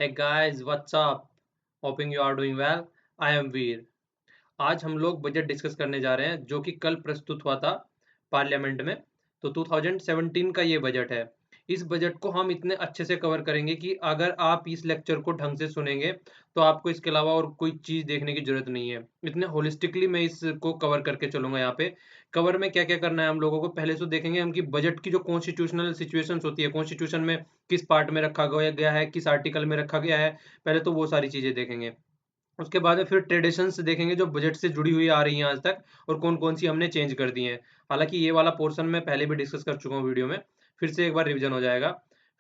Hey guys, what's up? Hoping you are doing well. I am वीर। आज हम लोग budget discuss करने जा रहे हैं जो कि कल प्रस्तुत हुआ था पार्लियामेंट में। तो 2017 का ये बजट है। इस बजट को हम इतने अच्छे से कवर करेंगे कि अगर आप इस लेक्चर को ढंग से सुनेंगे तो आपको इसके अलावा और कोई चीज़ देखने की ज़रूरत नहीं है। इतने होलिस्टिकली मैं इसको कवर करके चलूँगा यहाँ पे। कवर में क्या-क्या करना है हम लोगों को, पहले तो देखेंगे हम कि बजट की जो कॉन्स्टिट्यूशनल सिचुएशंस होती है, कॉन्स्टिट्यूशन में किस पार्ट में रखा गया है, किस आर्टिकल में रखा गया है, पहले तो वो सारी चीज़ें देखेंगे। उसके बाद में फिर ट्रेडिशंस देखेंगे जो बजट से जुड़ी हुई आ रही हैं आज तक और कौन-कौन सी हमने चेंज कर दी हैं। हालाँकि ये वाला पोर्शन मैं पहले भी डिस्कस कर चुका हूँ वीडियो में, फिर से एक बार रिवीजन हो जाएगा।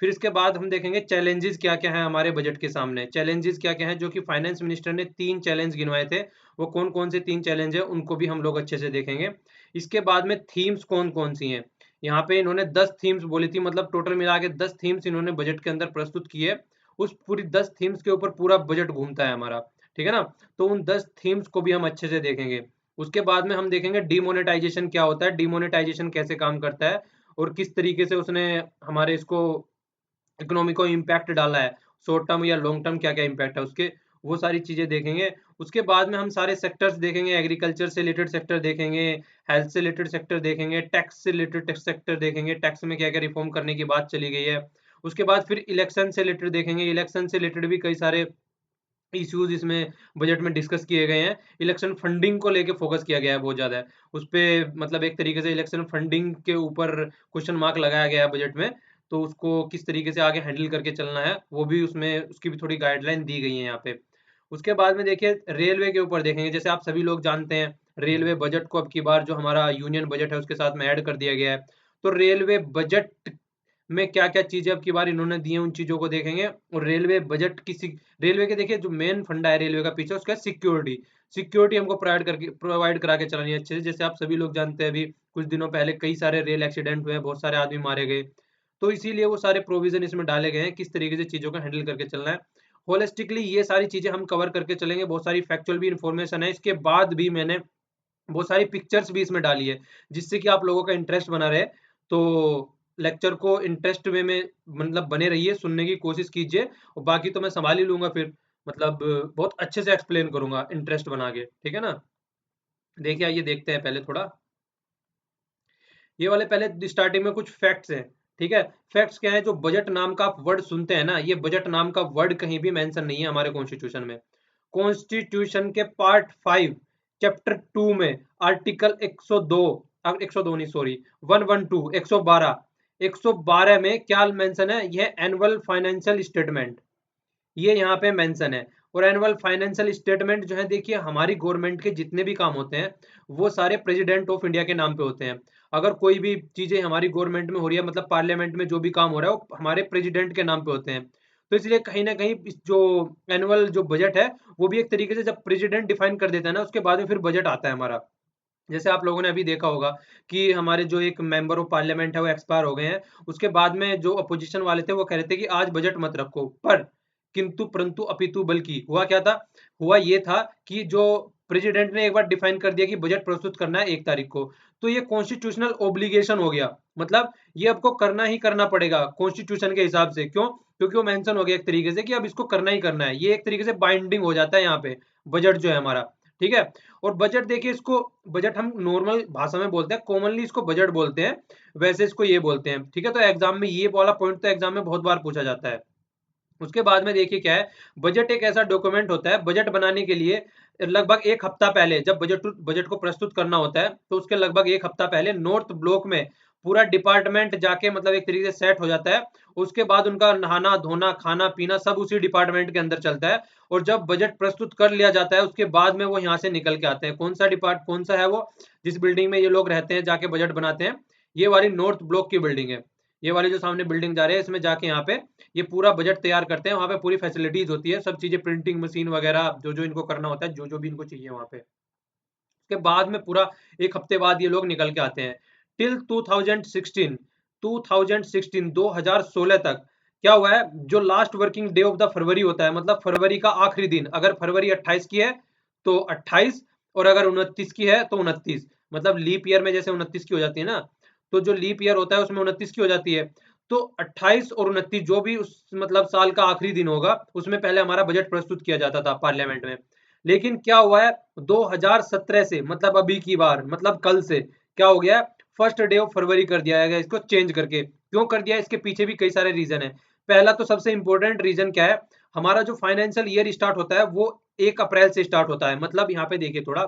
फिर इसके बाद हम देखेंगे चैलेंजेस क्या-क्या हैं हमारे बजट के सामने। चैलेंजेस क्या-क्या हैं जो कि फाइनेंस मिनिस्टर ने 3 चैलेंज गिनवाए थे, वो कौन-कौन से 3 चैलेंज हैं उनको भी हम लोग अच्छे से देखेंगे। इसके बाद में थीम्स कौन-कौन सी हैं। यहाँ पे इन्होंने 10 थीम्स बोली थी, मतलब टोटल मिला के 10 थीम्स इन्होंने बजट के अंदर प्रस्तुत की है। उस पूरी 10 थीम्स के ऊपर पूरा बजट घूमता है हमारा, ठीक है ना? तो उन 10 थीम्स को भी हम अच्छे से देखेंगे। उसके बाद में हम देखेंगे डिमोनेटाइजेशन क्या होता है, डिमोनेटाइजेशन कैसे काम करता है और किस तरीके से उसने हमारे इसको इकोनॉमी को इम्पैक्ट डाला है, शॉर्ट टर्म या लॉन्ग टर्म क्या-क्या इम्पैक्ट है उसके, वो सारी चीज़ें देखेंगे। उसके बाद में हम सारे सेक्टर्स देखेंगे, एग्रीकल्चर से रिलेटेड सेक्टर देखेंगे, हेल्थ से रिलेटेड सेक्टर देखेंगे, टैक्स से रिलेटेड सेक्टर देखेंगे, टैक्स में क्या-क्या रिफॉर्म करने की बात चली गई है। उसके बाद फिर इलेक्शन से रिलेटेड देखेंगे, इलेक्शन से रिलेटेड भी कई सारे इश्यूज इसमें बजट में डिस्कस किए गए हैं। इलेक्शन फंडिंग को लेके फोकस किया गया है बहुत ज़्यादा। उस पे मतलब एक तरीके से इलेक्शन फंडिंग के ऊपर क्वेश्चन मार्क लगाया गया है बजट में। तो उसको किस तरीके से आगे हैंडल करके चलना है, वो भी उसमें उसकी भी थोड़ी गाइडलाइन दी गई है यहाँ पे। उसके बाद में देखिए रेलवे के ऊपर देखेंगे, जैसे आप सभी लोग जानते हैं रेलवे बजट को अब की बार जो हमारा यूनियन बजट है उसके साथ में ऐड कर दिया गया है। तो रेलवे बजट में क्या-क्या चीज़ें अब की बार इन्होंने दी हैं, उन चीज़ों को देखेंगे और रेलवे बजट की रेलवे के देखिए जो मेन फंडा है रेलवे का पीछे उसका सिक्योरिटी। सिक्योरिटी हमको प्रोवाइड करा के चलानी है अच्छे से। जैसे आप सभी लोग जानते हैं अभी कुछ दिनों पहले कई सारे रेल एक्सीडेंट हुए हैं, बहुत सारे आदमी मारे गए। तो इसीलिए वो सारे प्रोविज़न इसमें डाले गए हैं, किस तरीके से चीज़ों को हैंडल करके चलना है। होलिस्टिकली ये सारी चीज़ें हम कवर करके चलेंगे, बहुत सारी फैक्चुअल भी इन्फॉर्मेशन है। इसके बाद भी मैंने बहुत सारी पिक्चर्स भी इसमें डाली है, जिससे कि आप लोगों का इंटरेस्ट बना रहे। तो लेक्चर को इंटरेस्ट वे में मतलब बने रहिए, सुनने की कोशिश कीजिए और बाकी तो मैं सँभाल ही लूँगा फिर। मतलब बहुत अच्छे से एक्सप्लेन करूँगा इंटरेस्ट बना के, ठीक है ना? देखिए आइए देखते हैं पहले थोड़ा। ये वाले पहले स्टार्टिंग में कुछ फैक्ट्स हैं, ठीक है? फैक्ट्स क्या है, जो बजट नाम का आप वर्ड सुनते हैं ना, ये बजट नाम का वर्ड कहीं भी मेंशन नहीं है हमारे कॉन्स्टिट्यूशन में। कॉन्स्टिट्यूशन के पार्ट 5 चैप्टर 2 में आर्टिकल 102 102 नहीं सॉरी 112 112 में क्या मेंशन है, यह एनुअल फाइनेंशियल स्टेटमेंट, ये यहाँ पे मेंशन है। और एनुअल फाइनेंशियल स्टेटमेंट जो है, देखिए हमारी गवर्नमेंट के जितने भी काम होते हैं वो सारे प्रेसिडेंट ऑफ इंडिया के नाम पे होते हैं। अगर कोई भी चीजें हमारी गवर्नमेंट में हो रही है, मतलब पार्लियामेंट में जो भी काम हो रहा है वो हमारे प्रेसिडेंट के नाम पे होते हैं। तो इसलिए कहीं ना कहीं इस जो एनुअल जो बजट है वो भी एक तरीके से जब प्रेसिडेंट डिफाइन कर देता है ना, उसके बाद में फिर बजट आता है हमारा। जैसे आप लोगों ने अभी देखा होगा कि हमारे जो एक मेंबर ऑफ पार्लियामेंट है वो एक्सपायर हो गए हैं। उसके बाद में जो अपोजिशन वाले थे वो कह रहे थे कि आज बजट मत रखो, पर किंतु परंतु अपितु बल्कि हुआ क्या था, हुआ ये था कि जो प्रेसिडेंट ने एक बार डिफाइन कर दिया कि बजट प्रस्तुत करना है 1 तारीख को, तो ये कॉन्स्टिट्यूशनल ओब्लिगेशन हो गया। मतलब ये आपको करना ही करना पड़ेगा कॉन्स्टिट्यूशन के हिसाब से। क्यों? क्योंकि वो मेंशन हो गया एक तरीके से कि अब इसको करना ही करना है। ये एक तरीके से बाइंडिंग हो जाता है यहाँ पे बजट जो है हमारा, ठीक है? और बजट देखिए, इसको बजट हम नॉर्मल भाषा में बोलते हैं, कॉमनली इसको बजट बोलते हैं, वैसे इसको ये बोलते हैं, ठीक है? तो एग्जाम में ये वाला पॉइंट तो एग्जाम में बहुत बार पूछा जाता है। उसके बाद में देखिए क्या है, बजट एक ऐसा डॉक्यूमेंट होता है, बजट बनाने के लिए लगभग 1 हफ्ता पहले जब बजट को प्रस्तुत करना होता है, तो उसके लगभग 1 हफ्ता पहले नॉर्थ ब्लॉक में पूरा डिपार्टमेंट जाके मतलब एक तरीके से सेट हो जाता है। उसके बाद उनका नहाना, धोना, खाना-पीना सब उसी डिपार्टमेंट के अंदर चलता है और जब बजट प्रस्तुत कर लिया जाता है, उसके बाद में वो यहाँ से निकल के आते हैं। कौन-सा है वो, जिस बिल्डिंग में ये लोग रहते हैं, जाके बजट बनाते हैं, ये वाली नॉर्थ ब्लॉक की बिल्डिंग है। ये वाली जो सामने बिल्डिंग जा रहे हैं, इसमें जाके यहाँ पे ये पूरा बजट तैयार करते हैं। वहाँ पे पूरी फैसिलिटीज होती है, सब चीजें, प्रिंटिंग मशीन वगैरह जो जो इनको करना होता है, जो जो भी इनको चाहिए वहाँ पे। उसके बाद में पूरा 1 हफ्ते बाद ये लोग निकल के आते हैं। टिल 2016 2016 तक क्या हुआ है, जो last working day of the फरवरी होता है, मतलब फरवरी का आखिरी दिन, अगर फरवरी 28 की है तो 28, और अगर 29 की है तो 29, मतलब लीप ईयर में जैसे 29 की हो जाती है ना, तो जो लीप ईयर होता है उसमें 29 की हो जाती है। तो 28 और 29 जो भी उस मतलब साल का आखिरी दिन होगा उसमें पहले हमारा बजट प्रस्तुत किया जाता था पार्लियामेंट में। लेकिन क्या हुआ है 2017 से मतलब अभी की बार मतलब कल से क्या हो गया है, फर्स्ट डे ऑफ फरवरी कर दिया गया इसको चेंज करके। क्यों कर दिया, इसके पीछे भी कई सारे रीजन है। पहला तो सबसे इंपॉर्टेंट रीजन क्या है, हमारा जो फाइनेंशियल ईयर स्टार्ट होता है वो 1 अप्रैल से स्टार्ट होता है। मतलब यहाँ पे देखिए थोड़ा,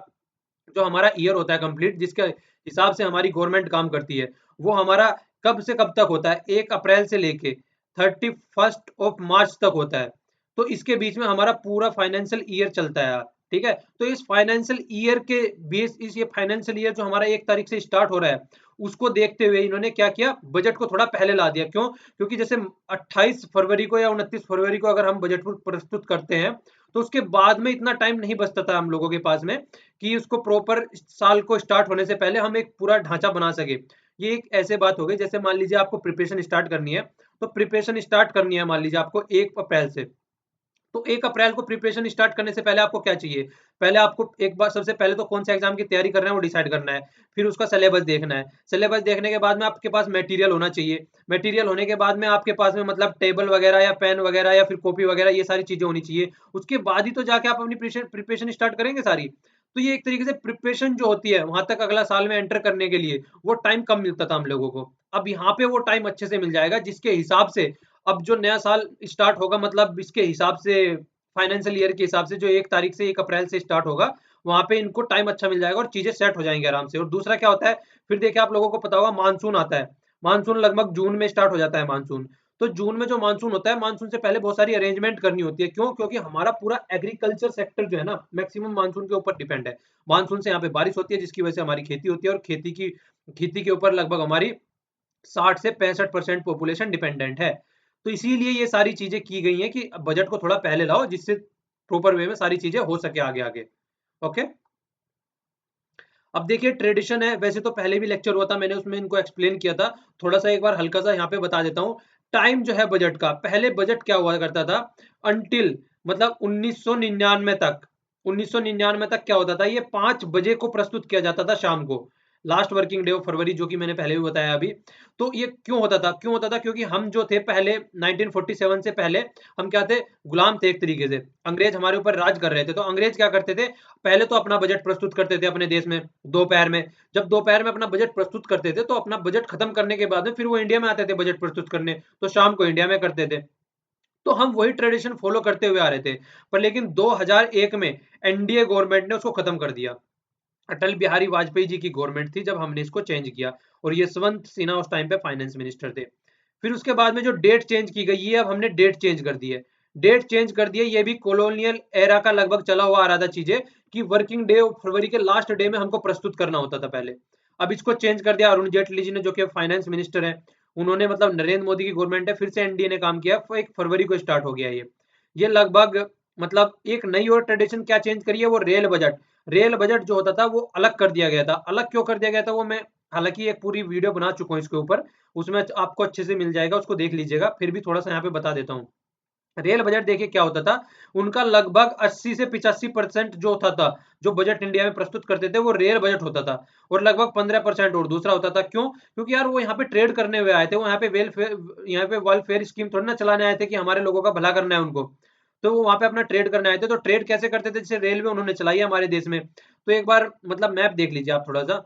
जो हमारा ईयर होता है कंप्लीट जिसके हिसाब से हमारी गवर्नमेंट काम करती है, वो हमारा कब से कब तक होता है, 1 अप्रैल से लेके 31 ऑफ मार्च तक होता है। तो इसके बीच में हमारा पूरा फाइनेंशियल ईयर चलता है। ठीक है, तो इस फाइनेंशियल ईयर के बेस, इस ये फाइनेंशियल ईयर जो हमारा 1 तारीख से स्टार्ट हो रहा है उसको देखते हुए इन्होंने क्या किया, बजट को थोड़ा पहले ला दिया। क्यों, क्योंकि जैसे 28 फरवरी को या 29 फरवरी को अगर हम बजट को प्रस्तुत करते हैं तो उसके बाद में इतना टाइम नहीं बचता था हम लोगों के पास में कि उसको प्रॉपर साल को स्टार्ट होने से पहले हम एक पूरा ढांचा बना सके। ये एक ऐसे बात हो गई, जैसे मान लीजिए आपको प्रिपरेशन स्टार्ट करनी है, तो प्रिपरेशन स्टार्ट करनी है मान लीजिए आपको 1 अप्रैल से। तो 1 अप्रैल को प्रिपरेशन स्टार्ट करने से पहले आपको क्या चाहिए, पहले आपको एक बार सबसे पहले तो कौन सा एग्जाम की तैयारी कर रहे हैं वो डिसाइड करना है। फिर उसका सिलेबस देखना है, सिलेबस देखने के बाद में आपके पास मटेरियल होना चाहिए। मटेरियल होने के बाद में आपके पास में मतलब टेबल वगैरह या पेन वगैरह या फिर कॉपी वगैरह ये सारी चीजें होनी चाहिए। उसके बाद ही तो जाके आप अपनी प्रिपरेशन स्टार्ट करेंगे सारी। तो ये एक तरीके से प्रिपरेशन जो होती है वहां तक अगला साल में एंटर करने के लिए वो टाइम कम मिलता था हम लोगों को। अब यहाँ पे वो टाइम अच्छे से मिल जाएगा जिसके हिसाब से अब जो नया साल स्टार्ट होगा मतलब इसके हिसाब से फाइनेंशियल ईयर के हिसाब से जो 1 तारीख से 1 अप्रैल से स्टार्ट होगा, वहां पे इनको टाइम अच्छा मिल जाएगा और चीजें सेट हो जाएंगी आराम से। और दूसरा क्या होता है, फिर देखिए आप लोगों को पता होगा मानसून आता है। मानसून लगभग जून में स्टार्ट हो जाता है मानसून। तो जून में जो मानसून होता है, मानसून से पहले बहुत सारी अरेंजमेंट करनी होती है। क्यों, क्योंकि हमारा पूरा एग्रीकल्चर सेक्टर जो है ना मैक्सिमम मानसून के ऊपर डिपेंड है। मानसून से यहाँ पे बारिश होती है जिसकी वजह से हमारी खेती होती है, और खेती के ऊपर लगभग हमारी 60 से 65% पॉपुलेशन डिपेंडेंट है। तो इसीलिए ये सारी चीजें की गई हैं कि बजट को थोड़ा पहले लाओ जिससे प्रॉपर वे में सारी चीजें हो सके आगे आगे। ओके, अब देखिए ट्रेडिशन है, वैसे तो पहले भी लेक्चर हुआ था, मैंने उसमें इनको एक्सप्लेन किया था। थोड़ा सा एक बार हल्का सा यहाँ पे बता देता हूँ। टाइम जो है बजट का, पहले बजट क्या हुआ करता था, अंटिल मतलब 1999 तक, 1999 तक क्या होता था, ये 5 बजे को प्रस्तुत किया जाता था शाम को, last working day of February, जो कि मैंने पहले भी बताया अभी। तो ये क्यों होता था, क्यों होता था, क्योंकि हम जो थे पहले 1947 से पहले हम क्या थे, गुलाम थे एक तरीके से। अंग्रेज हमारे ऊपर राज कर रहे थे। तो अंग्रेज क्या करते थे, पहले तो अपना बजट प्रस्तुत करते थे अपने देश में दोपहर में। जब दोपहर में अपना बजट प्रस्तुत करते थे तो अपना बजट खत्म करने के बाद में फिर वो इंडिया में आते थे बजट प्रस्तुत करने, तो शाम को इंडिया में करते थे। तो हम वही ट्रेडिशन फॉलो करते हुए आ रहे थे। पर लेकिन 2001 में एनडीए गवर्नमेंट ने उसको खत्म कर दिया। अटल बिहारी वाजपेयी जी की गवर्नमेंट थी जब हमने इसको चेंज किया, और यशवंत सिन्हा उस टाइम पे फाइनेंस मिनिस्टर थे। फिर उसके बाद में जो डेट चेंज की गई है, अब हमने डेट चेंज कर दी है। डेट चेंज कर दी है, ये भी कॉलोनियल एरा का लगभग चला हुआ आ रहा था चीजें, कि वर्किंग डे फरवरी के लास्ट डे में हमको प्रस्तुत करना होता था पहले। अब इसको चेंज कर दिया अरुण जेटली जी ने, जो कि फाइनेंस मिनिस्टर है। उन्होंने मतलब नरेंद्र मोदी की गवर्नमेंट है, फिर से एनडीए ने काम किया, 1 फरवरी को स्टार्ट हो गया ये लगभग मतलब एक नई और ट्रेडिशन क्या चेंज करी है, वो रेल बजट। रेल बजट जो होता था वो अलग कर दिया गया था। अलग क्यों कर दिया गया था वो मैं हालांकि एक पूरी वीडियो बना चुका हूँ इसके ऊपर, उसमें आपको अच्छे से मिल जाएगा, उसको देख लीजिएगा। फिर भी थोड़ा सा यहाँ पे बता देता हूँ। रेल बजट देखिए क्या होता था, उनका लगभग 80 से 85% जो होता था, जो बजट इंडिया में प्रस्तुत करते थे वो रेल बजट होता था। और लगभग 15% और दूसरा होता था। क्यों, क्योंकि यार वो यहाँ पे ट्रेड करने हुए आए थे, वो यहाँ पे वेलफेयर, यहाँ पे वेलफेयर स्कीम थोड़ी ना चलाने आए थे कि हमारे लोगों का भला करना है उनको। तो वो वहां पे अपना ट्रेड करने आए थे। तो ट्रेड कैसे करते थे, जैसे रेलवे उन्होंने चलाई है हमारे देश में। तो एक बार मतलब मैप देख लीजिए आप थोड़ा सा,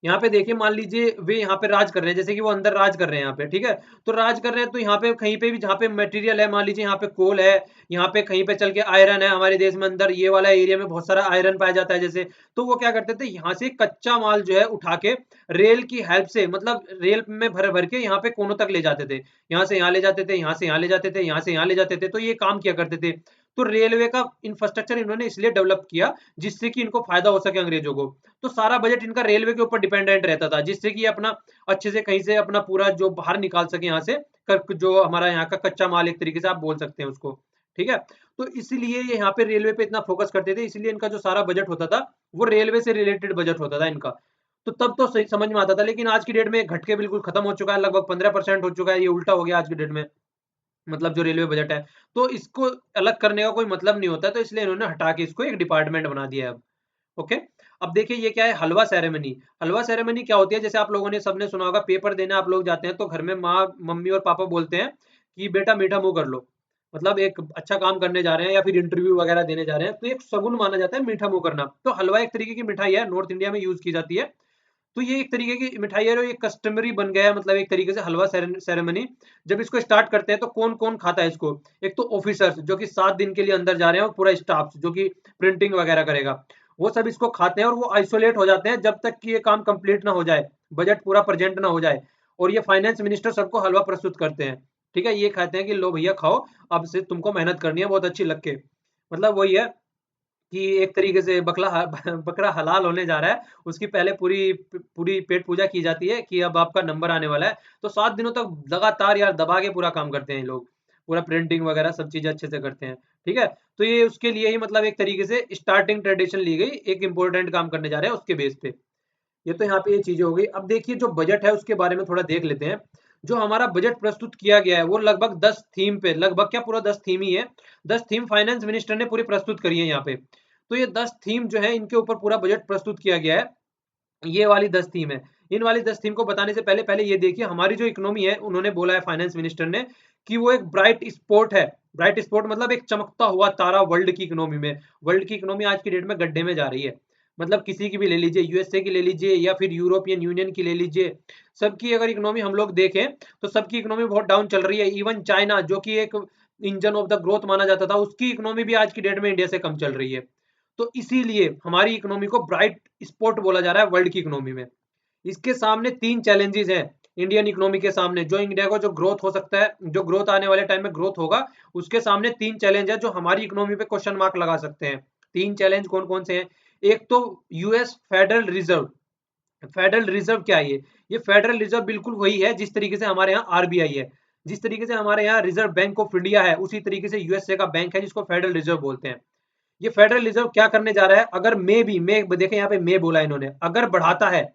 यहाँ पे देखिए मान लीजिए वे यहाँ पे राज कर रहे हैं, जैसे कि वो अंदर राज कर रहे हैं यहाँ पे, ठीक है। तो राज कर रहे हैं तो यहाँ पे कहीं पे भी जहाँ पे मटेरियल है, मान लीजिए यहाँ पे कोल है, यहाँ पे कहीं पे चल के आयरन है, हमारे देश में अंदर ये वाला एरिया में बहुत सारा आयरन पाया जाता है जैसे। तो वो क्या करते थे, यहाँ से कच्चा माल जो है उठा के रेल की हेल्प से, मतलब रेल में भर भर के यहाँ पे कोनों तक ले जाते थे। यहाँ से यहाँ ले जाते थे, यहाँ से यहाँ ले जाते थे, यहाँ से यहाँ ले जाते थे। तो ये काम किया करते थे। तो रेलवे का इंफ्रास्ट्रक्चर इन्होंने इसलिए डेवलप किया जिससे कि इनको फायदा हो सके अंग्रेजों को। तो सारा बजट इनका रेलवे के ऊपर डिपेंडेंट रहता था, जिससे कि अपना अच्छे से कहीं से अपना पूरा जो बाहर निकाल सके यहाँ से, जो हमारा यहाँ का कच्चा माल एक तरीके से आप बोल सकते हैं उसको। ठीक है, तो इसलिए ये यहाँ पे रेलवे पे इतना फोकस करते थे, इसलिए इनका जो सारा बजट होता था वो रेलवे से रिलेटेड बजट होता था इनका। तो तब तो सही समझ में आता था, लेकिन आज की डेट में घट के बिल्कुल खत्म हो चुका है, लगभग 15% हो चुका है, ये उल्टा हो गया आज की डेट में, मतलब जो रेलवे बजट है। तो इसको अलग करने का कोई मतलब नहीं होता, तो इसलिए इन्होंने हटा के इसको एक डिपार्टमेंट बना दिया है अब। ओके। अब देखिए ये क्या है, हलवा सेरेमनी। हलवा सेरेमनी क्या होती है, जैसे आप लोगों ने सबने सुना होगा, पेपर देने आप लोग जाते हैं तो घर में माँ मम्मी और पापा बोलते हैं कि बेटा मीठा मुंह कर लो, मतलब एक अच्छा काम करने जा रहे हैं या फिर इंटरव्यू वगैरह देने जा रहे हैं, तो एक शगुन माना जाता है मीठा मुंह करना। तो हलवा एक तरीके की मिठाई है, नॉर्थ इंडिया में यूज की जाती है। तो ये एक तरीके की मिठाई है, और ये कस्टमरी बन गया है, मतलब एक तरीके से हलवा सेरेमनी। जब इसको स्टार्ट करते हैं तो कौन कौन खाता है इसको? एक तो ऑफिसर्स जो कि 7 दिन के लिए अंदर जा रहे हैं, और पूरा स्टाफ जो कि प्रिंटिंग वगैरह करेगा, वो सब इसको खाते हैं, और वो आइसोलेट हो जाते हैं जब तक कि ये काम कंप्लीट ना हो जाए, बजट पूरा प्रेजेंट ना हो जाए। और ये फाइनेंस मिनिस्टर सबको हलवा प्रस्तुत करते हैं। ठीक है, ये खाते हैं कि लो भैया खाओ, अब से तुमको मेहनत करनी है बहुत अच्छी लग के। मतलब वही है कि एक तरीके से बकला बकरा हलाल होने जा रहा है, उसकी पहले पूरी पूरी पेट पूजा की जाती है कि अब आपका नंबर आने वाला है। तो 7 दिनों तक लगातार यार दबा के पूरा काम करते हैं ये लोग, पूरा प्रिंटिंग वगैरह सब चीजें अच्छे से करते हैं। ठीक है, तो ये उसके लिए ही मतलब एक तरीके से स्टार्टिंग ट्रेडिशन ली गई, एक इंपॉर्टेंट काम करने जा रहे हैं उसके बेस पे। ये तो यहाँ पे ये चीजें हो गई। अब देखिए जो बजट है उसके बारे में थोड़ा देख लेते हैं। जो हमारा बजट प्रस्तुत किया गया है वो लगभग 10 थीम पे, लगभग क्या पूरा 10 थीम ही है, 10 थीम फाइनेंस मिनिस्टर ने पूरी प्रस्तुत करी है यहाँ पे। तो ये 10 थीम जो है इनके ऊपर पूरा बजट प्रस्तुत किया गया है। ये वाली 10 थीम है। इन वाली 10 थीम को बताने से पहले पहले ये देखिए हमारी जो इकोनॉमी है, उन्होंने बोला है फाइनेंस मिनिस्टर ने कि वो एक ब्राइट स्पॉट है। ब्राइट स्पॉट मतलब एक चमकता हुआ तारा वर्ल्ड की इकोनॉमी में। वर्ल्ड की इकोनॉमी आज की डेट में गड्ढे में जा रही है। मतलब किसी की भी ले लीजिए, यूएसए की ले लीजिए या फिर यूरोपियन यूनियन की ले लीजिए, सबकी अगर इकोनॉमी हम लोग देखें तो सबकी इकोनॉमी बहुत डाउन चल रही है। इवन चाइना जो कि एक इंजन ऑफ द ग्रोथ माना जाता था, उसकी इकोनॉमी भी आज की डेट में इंडिया से कम चल रही है। तो इसीलिए हमारी इकोनॉमी को ब्राइट स्पॉट बोला जा रहा है वर्ल्ड की इकोनॉमी में। इसके सामने 3 चैलेंजेस हैं इंडियन इकोनॉमी के सामने, जो इंडिया को जो ग्रोथ हो सकता है, जो ग्रोथ आने वाले टाइम में ग्रोथ होगा, उसके सामने 3 चैलेंज है जो हमारी इकोनॉमी पे क्वेश्चन मार्क लगा सकते हैं। 3 चैलेंज कौन कौन से हैं? एक तो US federal reserve. Federal reserve क्या है ये फेडरल रिजर्व बिल्कुल वही है जिस तरीके से हमारे यहाँ आरबीआई है, जिस तरीके से हमारे यहाँ रिजर्व बैंक ऑफ इंडिया है, उसी तरीके से यूएसए का बैंक है जिसको फेडरल रिजर्व बोलते हैं। ये फेडरल रिजर्व क्या करने जा रहा है, अगर मे देखें यहाँ पे मे बोला इन्होंने, अगर बढ़ाता है